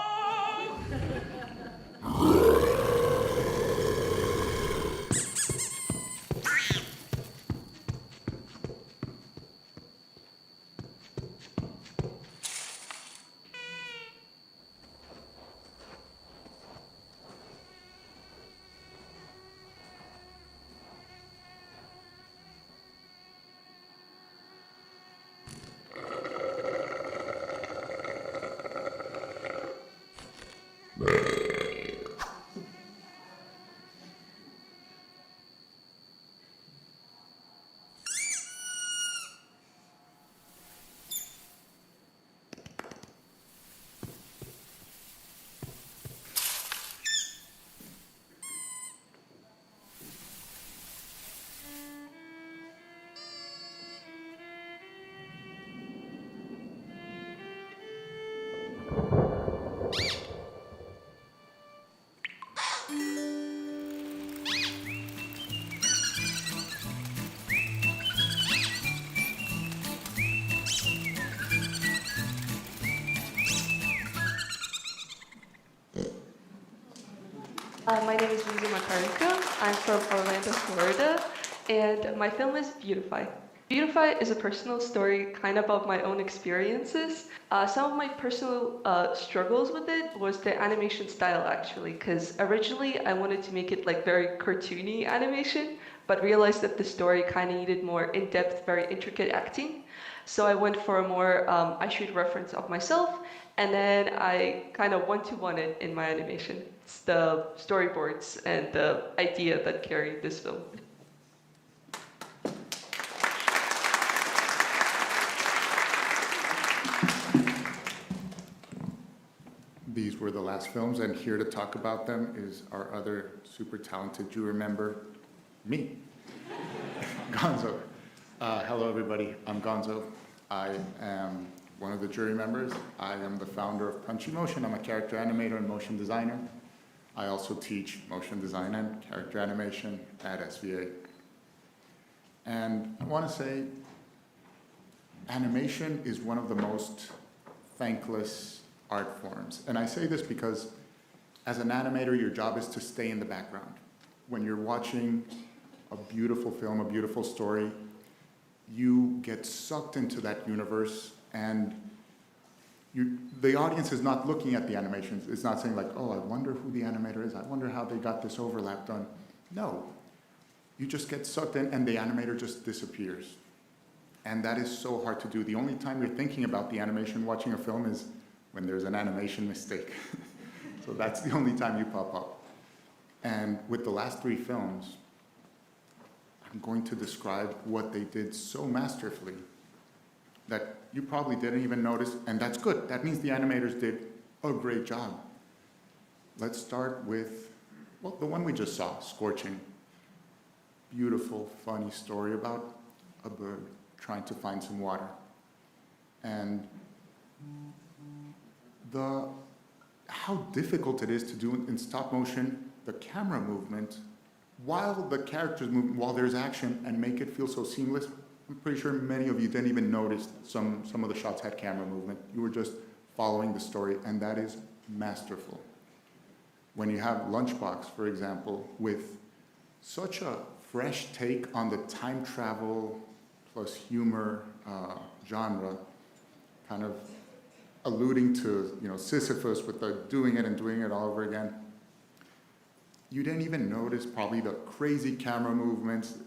My name is Lindsay Makarika. I'm from Orlando, Florida, and my film is Beautify. Beautify is a personal story kind of about my own experiences. Some of my personal struggles with it was the animation style, actually, because originally I wanted to make it like very cartoony animation, but realized that the story kind of needed more in-depth, very intricate acting. So I went for a more I should reference of myself, and then I kind of one-to-one it in my animation. It's the storyboards and the idea that carried this film. These were the last films, and here to talk about them is our other super talented jury member, me, Gonzo. Hello, everybody. I'm Gonzo. I am one of the jury members. I am the founder of Punchy Motion. I'm a character animator and motion designer. I also teach motion design and character animation at SVA. And I want to say, animation is one of the most thankless art forms. And I say this because as an animator, your job is to stay in the background. When you're watching a beautiful film, a beautiful story, you get sucked into that universe, and the audience is not looking at the animations. It's not saying like, oh, I wonder who the animator is. I wonder how they got this overlap done. No, you just get sucked in and the animator just disappears. And that is so hard to do. The only time you're thinking about the animation watching a film is when there's an animation mistake. So that's the only time you pop up. And with the last three films, I'm going to describe what they did so masterfully that you probably didn't even notice, and that's good. That means the animators did a great job. Let's start with, well, the one we just saw, Scorching. Beautiful, funny story about a bird trying to find some water. And how difficult it is to do in stop motion, the camera movement, while the characters move, while there's action, and make it feel so seamless. I'm pretty sure many of you didn't even notice some of the shots had camera movement. You were just following the story, and that is masterful. When you have Lunchbox, for example, with such a fresh take on the time travel plus humor genre, kind of alluding to Sisyphus with the doing it all over again. You didn't even notice probably the crazy camera movements.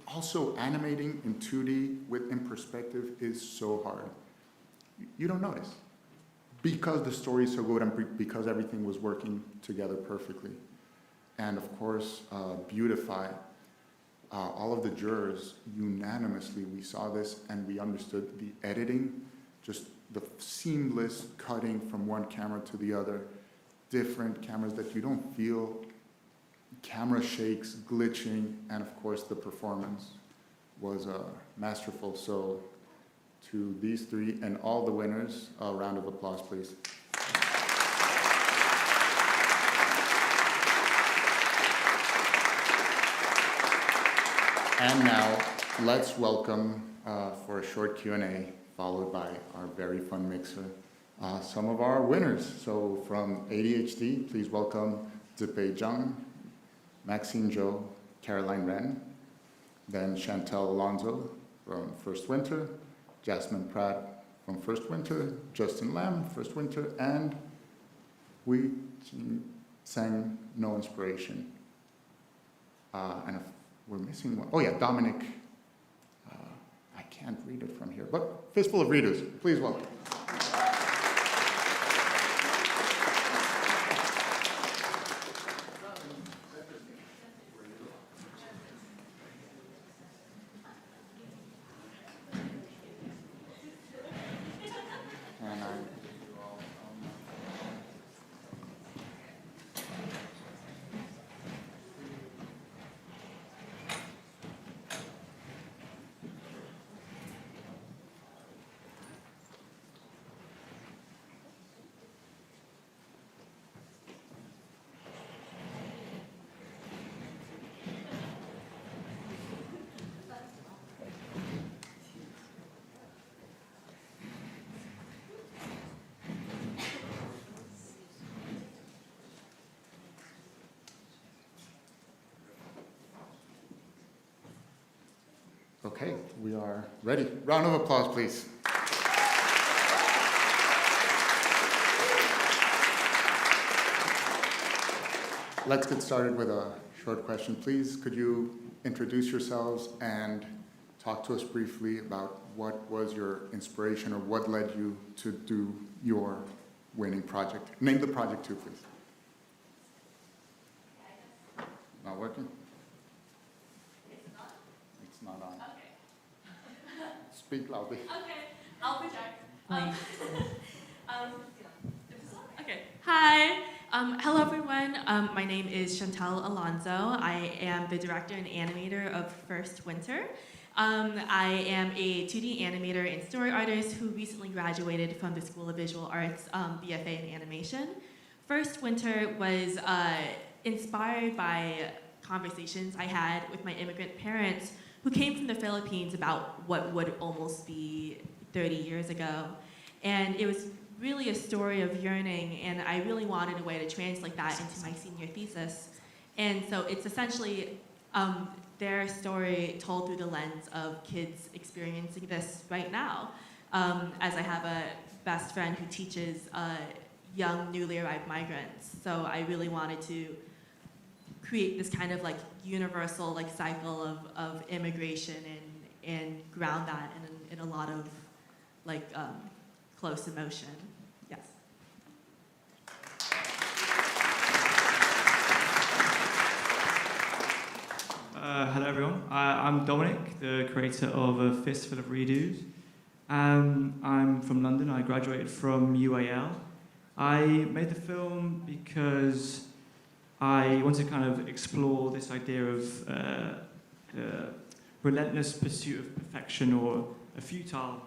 Also animating in 2D in perspective is so hard. You don't notice because the story is so good and because everything was working together perfectly. And of course, Beautify. All of the jurors unanimously, we saw this and we understood the editing, just the seamless cutting from one camera to the other, different cameras that you don't feel camera shakes, glitching, and of course the performance was masterful. So to these three and all the winners, a round of applause, please. And now let's welcome for a short Q&A, followed by our very fun mixer, some of our winners. So from ADHD, please welcome Zepei Zhang, Maxine Zhou, Caroline Ren, then Chantel Alonso from First Winter, Jasmine Pratt from First Winter, Justin Lam, First Winter, and we sang No Inspiration. And if we're missing one, oh yeah, Dominic. I can't read it from here, but fistful of readers, please welcome. Okay, we are ready. Round of applause, please. Let's get started with a short question, please. Could you introduce yourselves and talk to us briefly about what was your inspiration or what led you to do your winning project? Name the project too, please. Not working? It's not on. Okay. Speak loudly. Okay, I'll project. Okay. Hi. Hello, everyone. My name is Chantel Alonso. I am the director and animator of First Winter. I am a 2D animator and story artist who recently graduated from the School of Visual Arts BFA in animation. First Winter was inspired by conversations I had with my immigrant parents who came from the Philippines about what would almost be 30 years ago. And it was really a story of yearning, and I really wanted a way to translate that into my senior thesis. And so it's essentially their story told through the lens of kids experiencing this right now. As I have a best friend who teaches young, newly arrived migrants. So I really wanted to create this kind of like universal like cycle of immigration and ground that in a lot of like close emotion. Yes. Hello everyone, I'm Dominic, the creator of A Fistful of Redos. I'm from London, I graduated from UAL. I made the film because I want to kind of explore this idea of relentless pursuit of perfection or a futile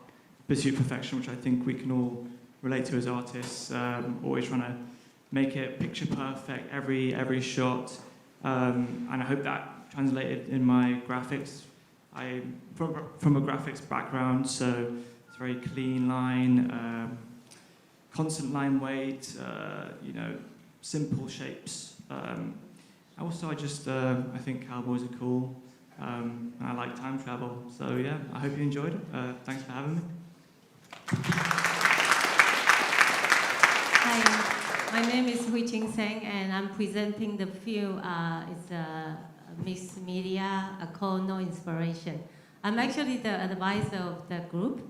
pursuit of perfection, which I think we can all relate to as artists, always trying to make it picture perfect, every shot. And I hope that translated in my graphics. I'm from a graphics background, so it's very clean line, constant line weight, simple shapes. Also, I think cowboys are cool, and I like time travel. So yeah, I hope you enjoyed it. Thanks for having me. Hi, my name is Hui Ching Seng, and I'm presenting the film. It's a mixed media called No Inspiration. I'm actually the advisor of the group,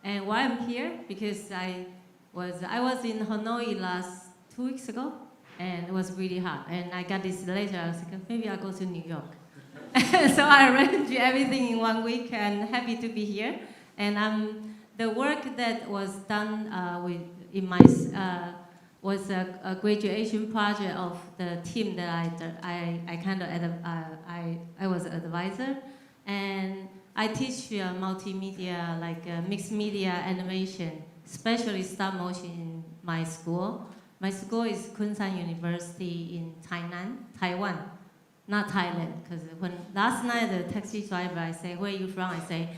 and why I'm here because I was in Hanoi last 2 weeks ago, and it was really hot. And I got this letter. I was like, maybe I'll go to New York. So I arranged everything in 1 week, and happy to be here. And the work that was done was a graduation project of the team that I was an advisor, and I teach multimedia like mixed media animation, especially stop motion in my school. My school is Kunsan University in Taiwan, not Thailand. Because last night the taxi driver, I say, "Where are you from?" I say,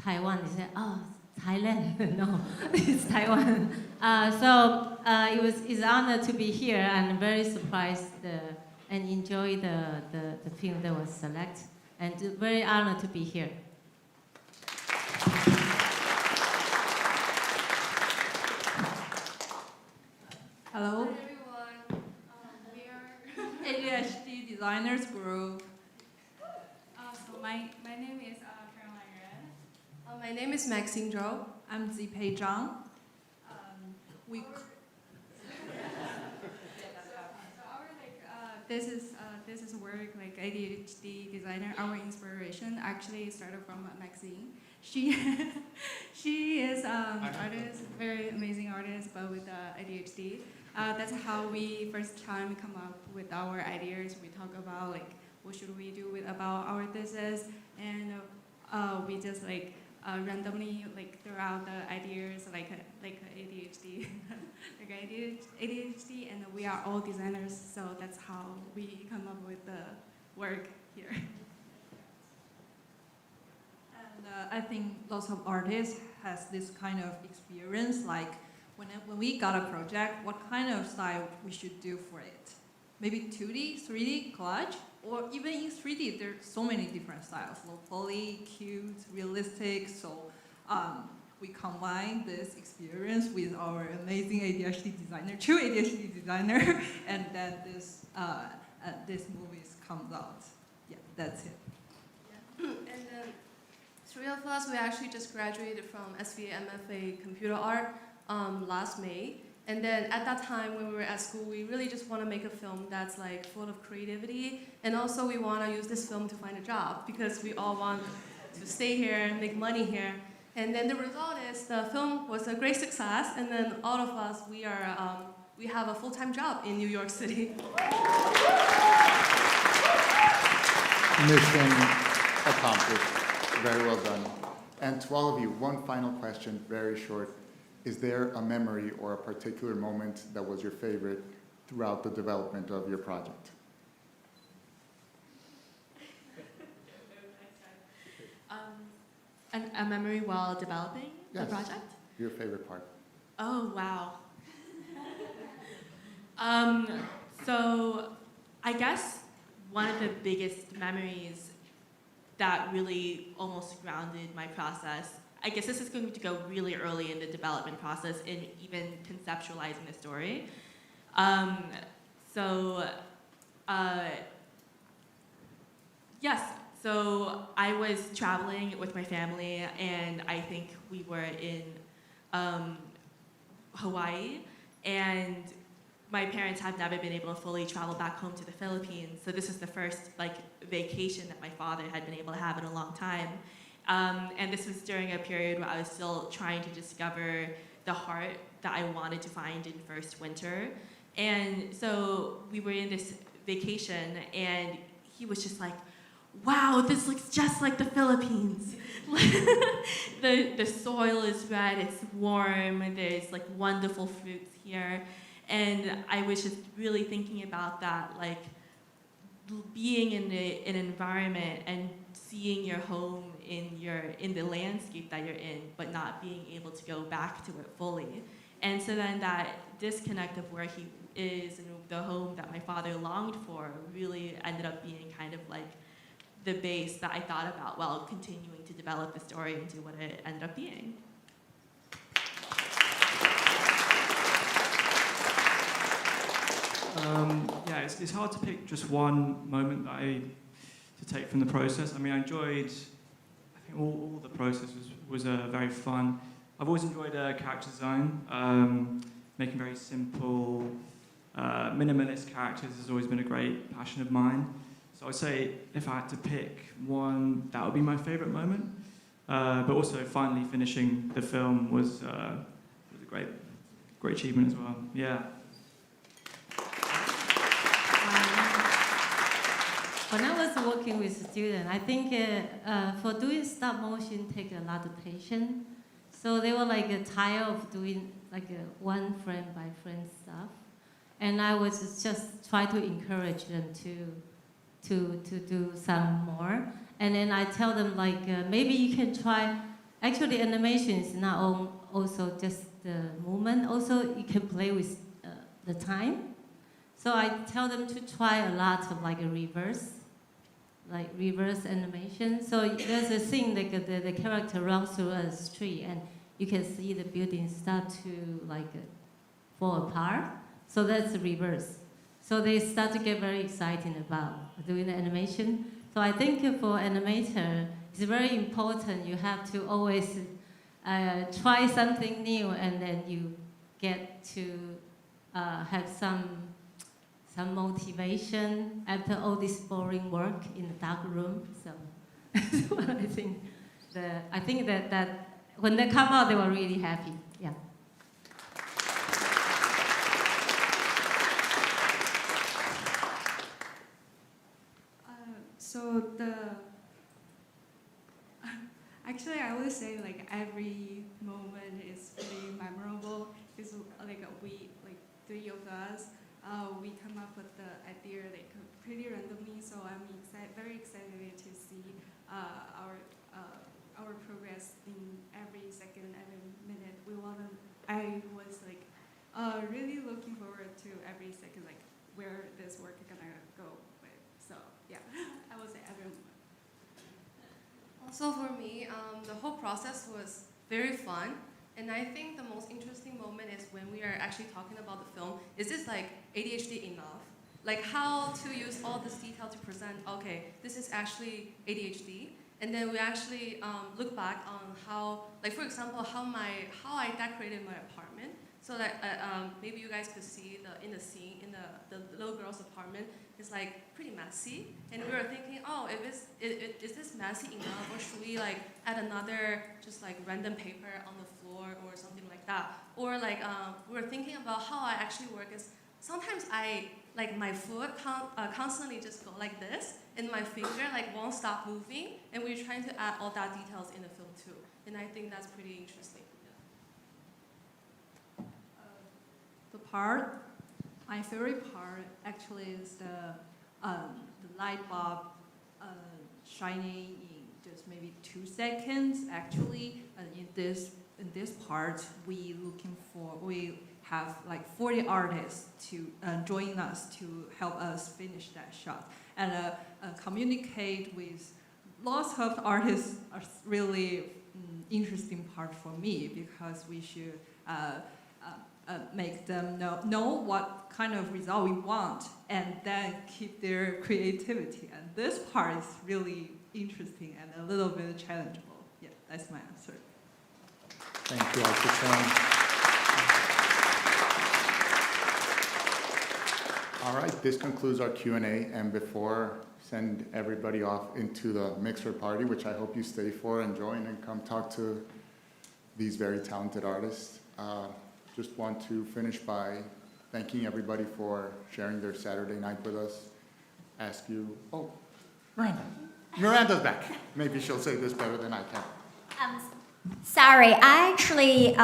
"Taiwan." He said, "Oh, Thailand. No, it's Taiwan. It's an honor to be here, and I'm very surprised and enjoy the film that was selected, and very honored to be here. Hello. Hi everyone. We are ADHD designers group. So my name is Rehan. My name is Maxine Zhou. I'm Zepei Zhang. This is work like ADHD designer. Our inspiration actually started from Maxine. She is artist, very amazing artist, but with ADHD. That's how we first time come up with our ideas. We talk about like what should we do about our thesis, and we just like randomly like throw out the ideas like ADHD, like ADHD, and we are all designers, so that's how we come up with the work here. And I think lots of artists has this kind of experience, like when we got a project, what kind of style we should do for it. Maybe 2D, 3D, collage, or even in 3D, there's so many different styles, low poly, cute, realistic. So we combine this experience with our amazing ADHD designer, true ADHD designer, and then this movie comes out. Yeah, that's it. Yeah. And three of us, we actually just graduated from SVA MFA Computer Art last May. And then at that time when we were at school, we really just want to make a film that's like full of creativity. And also we want to use this film to find a job because we all want to stay here and make money here. And then the result is the film was a great success. And then all of us, we have a full-time job in New York City. Mission accomplished. Very well done. And to all of you, one final question, very short. Is there a memory or a particular moment that was your favorite throughout the development of your project? A memory while developing the project? Your favorite part. Oh, wow. So I guess one of the biggest memories that really almost grounded my process, I guess this is going to go really early in the development process in even conceptualizing the story. Yes, so I was traveling with my family, and I think we were in Hawaii, and my parents have never been able to fully travel back home to the Philippines, so this is the first vacation that my father had been able to have in a long time. And this was during a period where I was still trying to discover the heart that I wanted to find in First Winter. And so we were in this vacation, and he was just like, wow, this looks just like the Philippines. The soil is red, it's warm, there's wonderful fruits here. And I was just really thinking about that, being in an environment and seeing your home in the landscape that you're in, but not being able to go back to it fully. And so then that disconnect of where he is and the home that my father longed for really ended up being kind of the base that I thought about while continuing to develop the story into what it ended up being. It's hard to pick just one moment to take from the process. I mean, I enjoyed, I think all the process was very fun. I've always enjoyed character design. Making very simple, minimalist characters has always been a great passion of mine. So I'd say if I had to pick one, that would be my favorite moment. But also finally finishing the film was a great achievement as well. Yeah. When I was working with students, I think for doing stop motion take a lot of patience. So they were tired of doing one frame by frame stuff, and I was just try to encourage them to do some more. And then I tell them maybe you can try Actually, animation is not also just the movement. Also, you can play with the time. So I tell them to try a lot of like a reverse animation. So there's a scene like the character runs through a street and you can see the building start to like fall apart. So that's the reverse. So they start to get very excited about doing the animation. So I think for animator, it's very important. You have to always try something new, and then you get to have some motivation after all this boring work in the dark room. So that's what I think. I think that when they come out, they were really happy. Yeah. So actually, I would say like every moment is pretty memorable. It's like three of us, we come up with the idea like pretty randomly. So I'm very excited to see our progress in every second, every minute. I was like really looking forward to every second, like where this work is gonna go with. So yeah, I would say everyone. Also for me, the whole process was very fun, and I think the most interesting moment is when we are actually talking about the film. Is this like ADHD enough? Like how to use all this detail to present, okay, this is actually ADHD, and then we actually look back on how, like for example, how I decorated my apartment, so that maybe you guys could see in the scene in the little girl's apartment. It's like pretty messy, and we were thinking, oh, is this messy enough, or should we like add another just like random paper on the floor or something like that? Or like we were thinking about how I actually work is sometimes my foot constantly just go like this, and my finger like won't stop moving, and we're trying to add all that details in the film too, and I think that's pretty interesting. My favorite part actually is the light bulb shining in just maybe 2 seconds. Actually, in this part, we have like 40 artists to join us to help us finish that shot and communicate with lots of artists. Are really interesting part for me because we should. Make them know what kind of result we want and then keep their creativity. And this part is really interesting and a little bit challengeable. Yeah, that's my answer. Thank you, Arthur. All right, this concludes our Q&A. And before send everybody off into the mixer party, which I hope you stay for and join and come talk to these very talented artists. Just want to finish by thanking everybody for sharing their Saturday night with us. Ask you, oh, Miranda's back. Maybe she'll say this better than I can. Sorry, I actually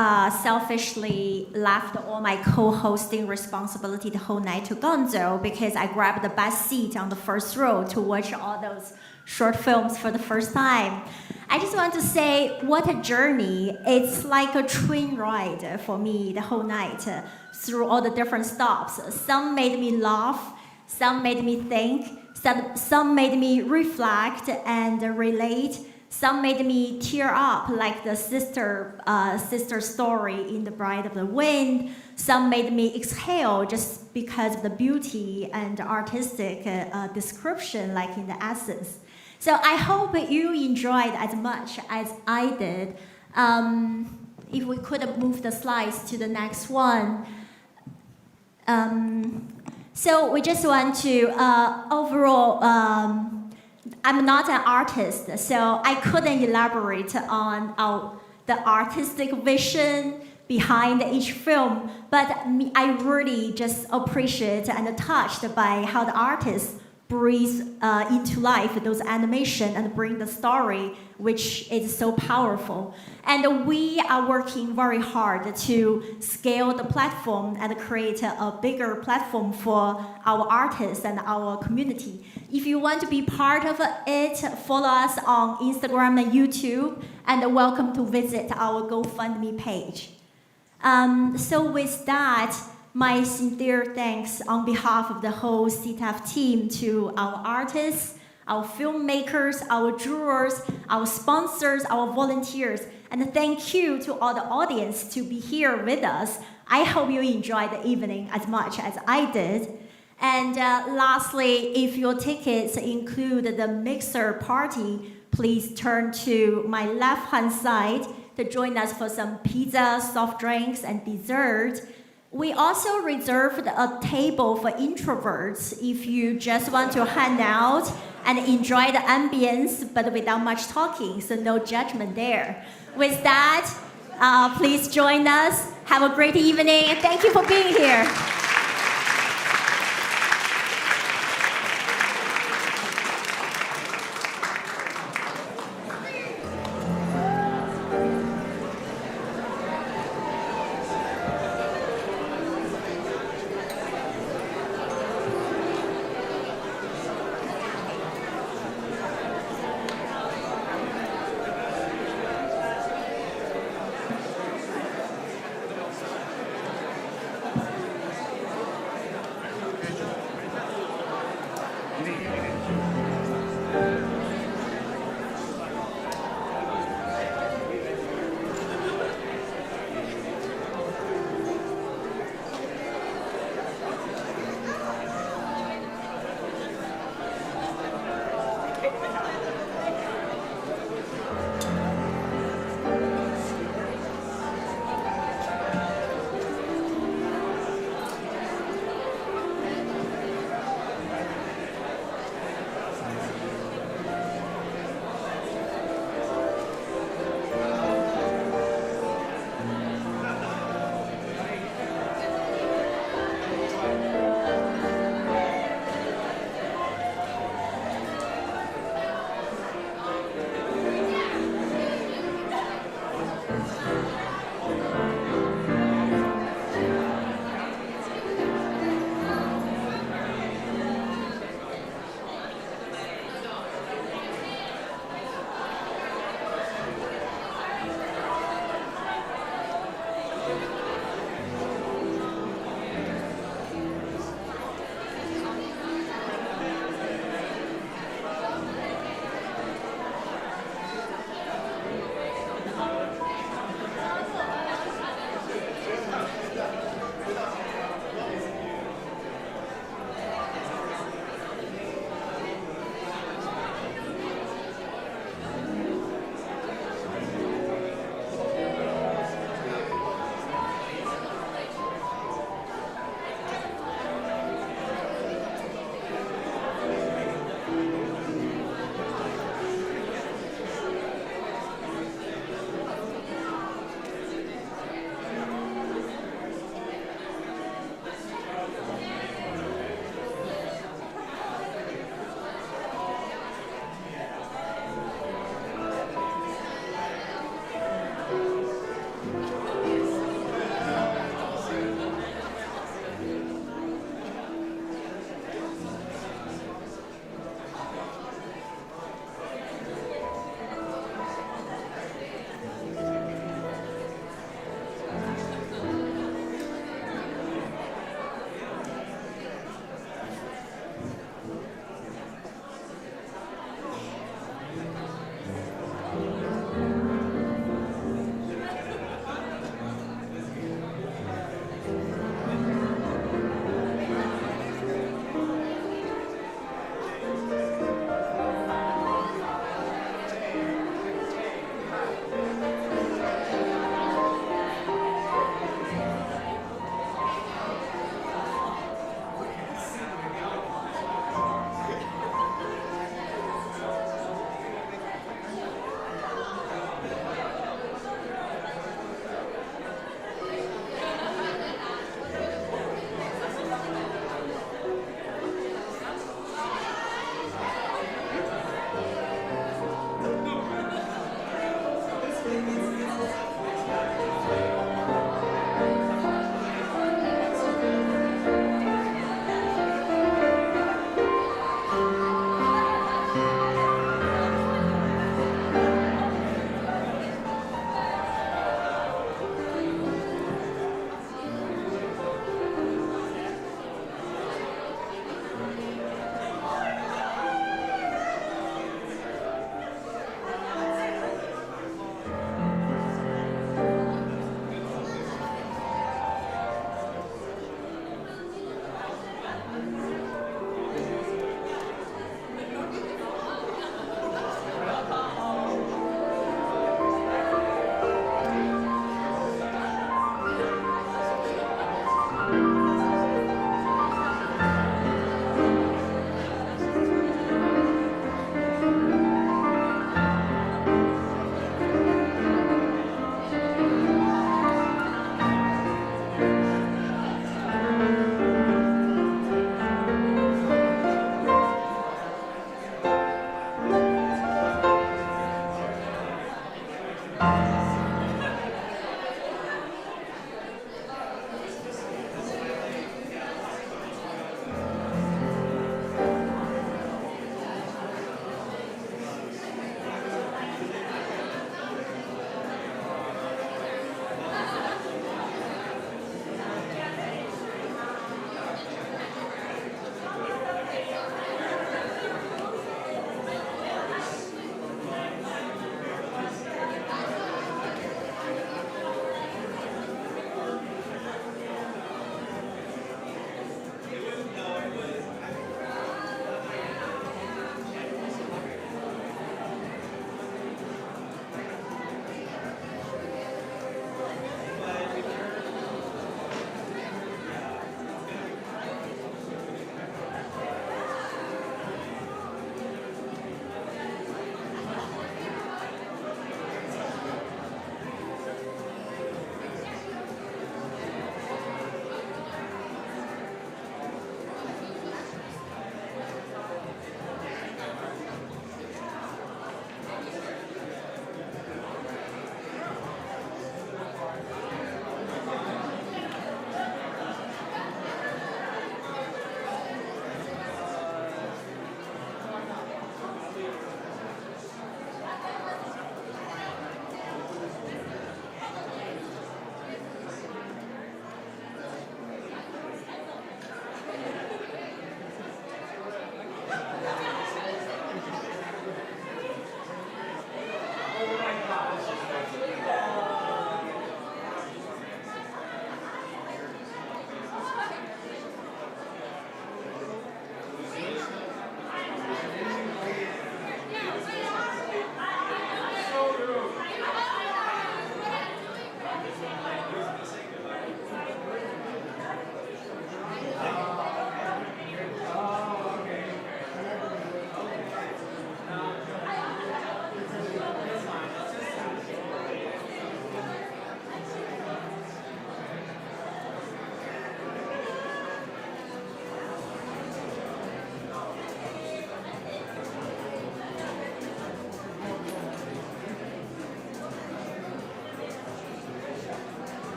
selfishly left all my co-hosting responsibility the whole night to Gonzo because I grabbed the best seat on the first row to watch all those short films for the first time. I just want to say, what a journey. It's like a train ride for me the whole night through all the different stops. Some made me laugh, some made me think, some made me reflect and relate, some made me tear up like the sister story in The Bride of the Wind. Some made me exhale just because of the beauty and artistic description like in the essence. So I hope you enjoyed as much as I did. If we could move the slides to the next one. So we just want to, overall, I'm not an artist, so I couldn't elaborate on the artistic vision behind each film, but I really just appreciate and touched by how the artists breathe into life those animation and bring the story, which is so powerful. And we are working very hard to scale the platform and create a bigger platform for our artists and our community. If you want to be part of it, follow us on Instagram and YouTube, and welcome to visit our GoFundMe page. So with that, my sincere thanks on behalf of the whole CTAF team to our artists, our filmmakers, our jurors, our sponsors, our volunteers, and thank you to all the audience to be here with us. I hope you enjoyed the evening as much as I did. And lastly, if your tickets include the mixer party, please turn to my left-hand side to join us for some pizza, soft drinks, and dessert. We also reserved a table for introverts if you just want to hang out and enjoy the ambience, but without much talking, so no judgment there. With that, please join us. Have a great evening, and thank you for being here.